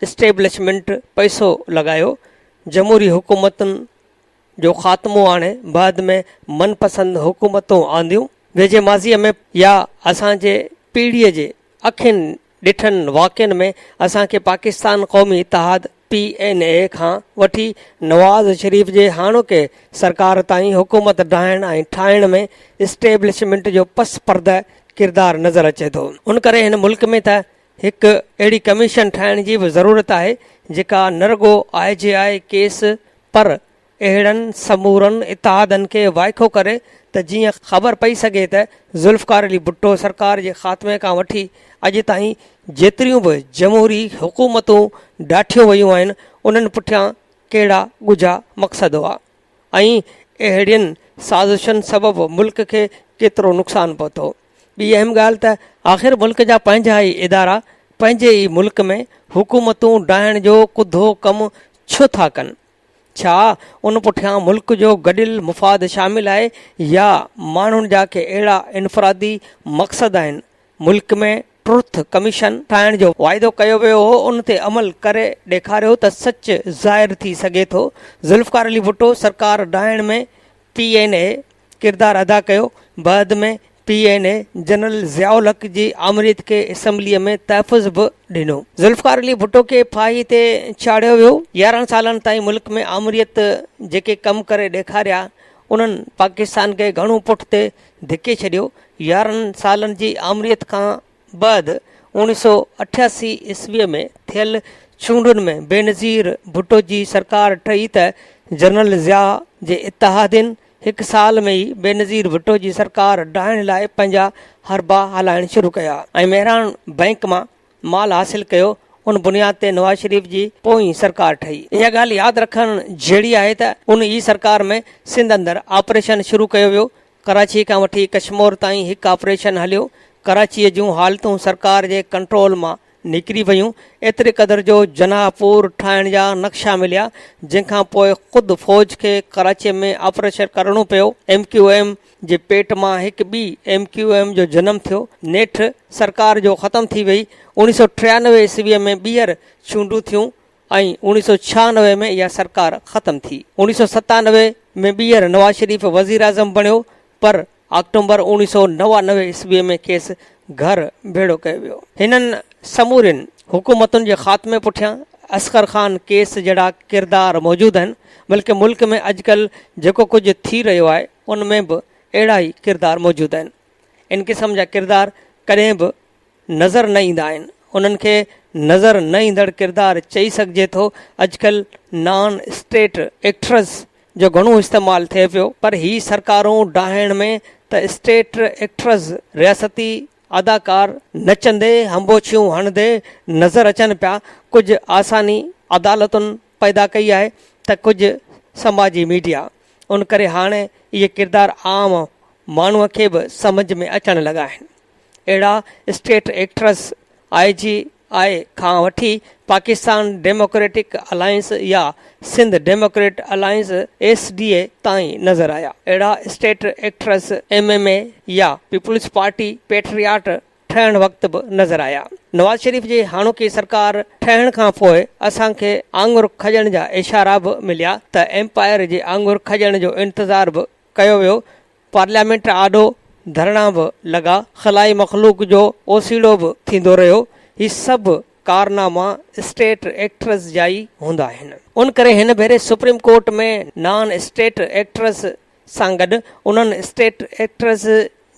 इस्टेब्लिशमेंट पैसो लॻायो। जमहूरी हुकूमतुनि जो ख़ात्मो आणे बाद में मनपसंदि हुकूमतूं आंदियूं। वेझे माज़ीअ में या असांजे पीढ़ीअ जे अखियुनि ॾिठनि वाक़िअनि में असांखे पाकिस्तान क़ौमी इतिहाद PNA खां वठी नवाज़ शरीफ़ जे हाणोके सरकार ताईं हुकूमत ढाइण ऐं ठाहिण में इस्टेब्लिशमेंट जो पस पर्दा किरदारु नज़र अचे थो। उन करे हिन मुल्क में त हिकु अहिड़ी कमीशन ठाहिण जी बि ज़रूरत आहे जेका न रुॻो IJI केस पर अहिड़नि समूरनि इतिहादनि खे वाइखो करे त जीअं ख़बर पई सघे त ज़ुल्फ़कार अली भुट्टो सरकार जे ख़ात्मे खां वठी अॼु ताईं जेतिरियूं बि जमहूरी हुकूमतूं ॾाठियूं वयूं आहिनि उन्हनि पुठियां कहिड़ा ॻुझा मक़सद हुआ ऐं अहिड़ियुनि साज़िशुनि सबबि मुल्क खे केतिरो नुक़सानु पहुतो। ॿी अहम ॻाल्हि त आख़िर मुल्क जा पंहिंजा ई इदारा पंहिंजे ई मुल्क में हुकूमतूं ढाइण जो कुधो कमु छो था कनि? छा उन पुठियां मुल्क जो गॾियल मुफ़ाद शामिल आहे या माण्हुनि जा के अहिड़ा इनफ़रादी मक़सद आहिनि? मुल्क में ट्रुथ कमीशन ठाहिण जो वाइदो कयो वियो हो, उन ते अमल करे ॾेखारियो त सच ज़ाहिर थी सघे थो। ज़ुल्फ़कार अली भुट्टो सरकार ढाइण में PNA किरदारु अदा कयो। बाद में PNA जनरल ज़ियाउल हक़ जी आमरीत खे असैम्बलीअ में तहफ़ुज़ बि ॾिनो। ज़ुल्फ़कार अली भुट्टो खे फाही ते चाढ़ियो वियो। 11 सालनि ताईं मुल्क में आमरीत जेके कमु करे ॾेखारिया उन्हनि पाकिस्तान खे घणो पुठिते धिके छॾियो। 11 सालनि जी आमरीत खां बाद 1988 ईस्वीअ में थियल चूंडुनि में बेनज़ीर भुट्टो जी सरकार ठही त जनरल ज़िया जे इतिहादिन हिकु साल में ई बेनज़ीर भुट्टो जी सरकार ढाइण लाइ पंहिंजा हरबा हलाइण शुरू कया ऐं मेहरान बैंक मां माल हासिल कयो। उन बुनियाद ते नवाज़ शरीफ़ जी पोइ सरकार ठही। इहा ॻाल्हि यादि रखण जहिड़ी आहे त उन ई सरकार में सिंध अंदरि ऑपरेशन शुरू कयो वियो। कराची खां वठी कश्मीर ताईं हिकु ऑपरेशन हलियो। कराचीअ जूं हालतूं सरकार जे कंट्रोल मां निकिरी वयूं। एतिरे क़दुरु जो जनाहपुर ठाहिण जा नक्शा मिलिया जंहिंखां पोइ ख़ुदि फ़ौज खे कराचीअ में ऑपरेशन करणो पियो। MQM जे पेट मां हिकु ॿी MQM जो जनमु थियो। नेठि सरकार जो ख़तमु थी वई। 1993 ईस्वीअ में ॿीहर चूंडूं थियूं ऐं 1996 में इहा सरकार ख़तमु थी। 1997 में ॿीहर नवाज़ शरीफ़ वज़ीर आज़म बणियो पर अक्टूबर 1999 ईस्वीअ में खेसि घर भेड़ो कयो वियो। हिननि समूरियुनि हुकूमतुनि जे ख़ात्मे पुठियां असगर ख़ान केस जहिड़ा किरदार मौजूदु आहिनि। बल्कि मुल्क में अॼुकल्ह जेको कुझु थी रहियो आहे उन में बि अहिड़ा ई किरदार मौजूदु आहिनि। इन क़िस्म जा किरदार कॾहिं बि नज़र न ईंदा आहिनि। उन्हनि खे नज़र न ईंदड़ किरदार चई सघिजे थो। अॼुकल्ह नॉन स्टेट एक्ट्रेस जो घणो इस्तेमालु थिए पियो पर ही सरकारूं ढाहिण में त स्टेट एक्ट्रेस रियासती अदाकार नचंदे हंबोछियूं हणंदे नज़र अचनि पिया। कुझु आसानी अदालतुनि पैदा कई आहे त कुझु समाजी मीडिया। उन करे हाणे इहे किरदार आम माण्हूअ खे बि सम्झ में अचणु लॻा आहिनि। अहिड़ा स्टेट एक्ट्रेस IJI खां वठी पाकिस्तान डेमोक्रेटिक अलायंस या सिंध डेमोक्रेट अलायंस SDA ताईं नज़र आया। अहिड़ा स्टेट एक्ट्रेस MMA या पीपल्स पार्टी पेट्रियाट ठहण वक़्तु बि नज़र आया। नवाज़ शरीफ़ जी हाणोकी सरकार ठहण खां पोइ असांखे आङुर खॼण जा इशारा बि मिलिया त एम्पायर जे आङुर खॼण जो इंतज़ार बि कयो वियो। पार्लियामेंट आॾो धरणा बि लॻा, ख़लाई मख़लूक जो ओसीड़ो बि थींदो रहियो। ही सभु कारनामा स्टेट एक्ट्रेस जा ई हूंदा आहिनि। उन करे हिन भेरे सुप्रीम कोर्ट में नॉन स्टेट एक्ट्रेस सां गॾु उन्हनि स्टेट एक्ट्रेस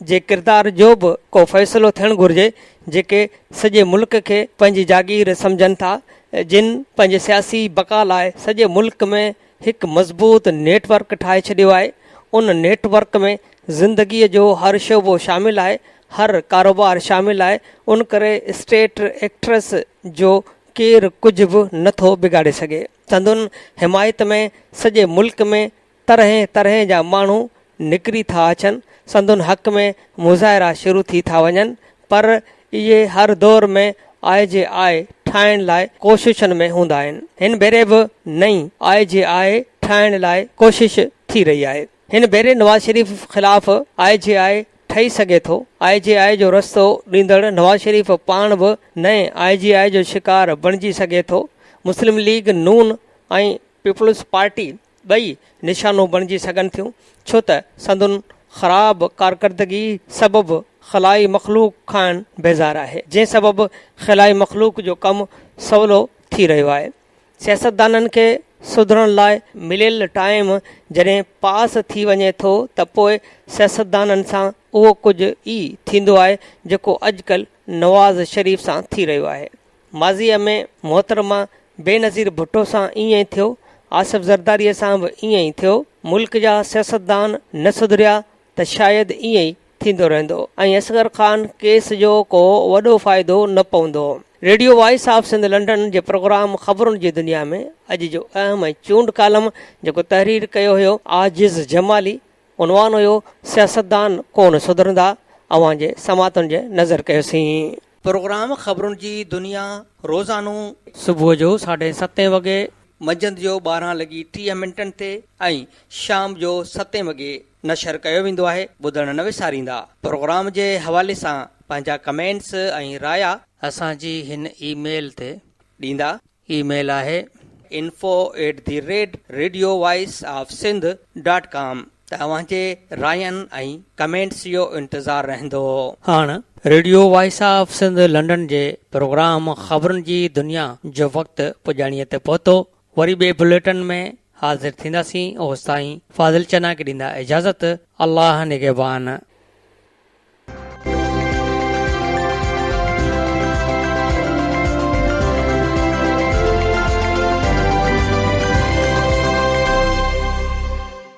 जे किरदार जो बि को फ़ैसिलो थियणु घुरिजे जेके सॼे मुल्क खे पंहिंजी जागीर सम्झनि था, जिन पंहिंजे सियासी बका लाइ सॼे मुल्क में हिकु मज़बूत नेटवर्क ठाहे छॾियो आहे। उन नेटवर्क में ज़िंदगीअ जो हर शोबो शामिलु आहे, हर कारोबार शामिलु आहे। उन करे स्टेट एक्ट्रेस जो केरु कुझु बि नथो बिगाड़े सघे। संदुनि हिमायत में सॼे मुल्क में तरह तरह जा माण्हू निकिरी था अचनि, संदुनि हक़ में मुज़ाहिरा शुरू थी था वञनि, पर इहे हर दौर में आय जे आय ठाहिण लाइ कोशिशनि में हूंदा आहिनि। हिन भेरे बि नई आय जे आय ठाहिण लाइ कोशिश थी रही आहे। हिन भेरे नवाज़ शरीफ़ ख़िलाफ़ आय जे आय ठही सघे थो। आय जे आय जो रस्तो ॾींदड़ नवाज़ शरीफ़ पाण बि नए आय जे आय जो शिकार बणिजी सघे थो। मुस्लिम लीग नून ऐं पीपुल्स पार्टी ॿई निशानो बणिजी सघनि थियूं, छो त संदुनि ख़राब कारकर्दगी सबबु ख़लाई मख़लूक खां बेज़ार आहे, जंहिं सबबु ख़लाई मख़लूक जो कमु सवलो थी रहियो आहे। सियासतदाननि खे सुधरण लाइ मिलियल टाइम जॾहिं पास थी वञे थो त पोइ सियासतदाननि सां उहो कुझु ई थींदो आहे जेको अॼुकल्ह नवाज़ शरीफ़ सां थी रहियो आहे। माज़ीअ में मोहतरमा बेनज़ीर भुट्टो सां ईअं ई थियो, आसिफ़ ज़रदारीअ सां बि ईअं ई थियो। मुल्क जा सियासतदान न सुधरिया त शायदि ईअं ई थींदो रहंदो ऐं असगर ख़ान केस जो को वॾो फ़ाइदो न पवंदो। Radio voice of Sindh London जे प्रोग्राम ख़बरुनि जी दुनिया में अॼु जो अहम ऐं चूंड कालम जेको तहरीर कयो हुयो आजिज़ जमाली, उनवान हुयो सियासतदान कोन सुधरंदा, अवां जे समातुनि जे नज़र कयोसीं। प्रोग्राम ख़बरुनि जी दुनिया रोज़ानो सुबुह जो 7:30 वॻे, मंझंदि जो 12:30 ते ऐं शाम जो 7 वॻे नशर कयो वेंदो आहे। ॿुधण न विसारींदा। प्रोग्राम जे हवाले सां पंहिंजा कमेंट्स ऐं राया असांजी हिन ईमेल ते ॾींदा। ईमेल आहे info@radiovoiceofsindh.com। तव्हांजे रायनि ऐं कमेंट्स जो इंतज़ारु रहंदो। हाणे radio voice of Sindh London जे प्रोग्राम ख़बरुनि जी दुनिया जो वक़्तु पुॼाणीअ ते पहुतो। वरी ॿिए बुलेटिन में हाज़िर थींदासीं। ओसि ताईं फाज़िल चना खे ॾींदा इजाज़त। अल्लाह निगहबान।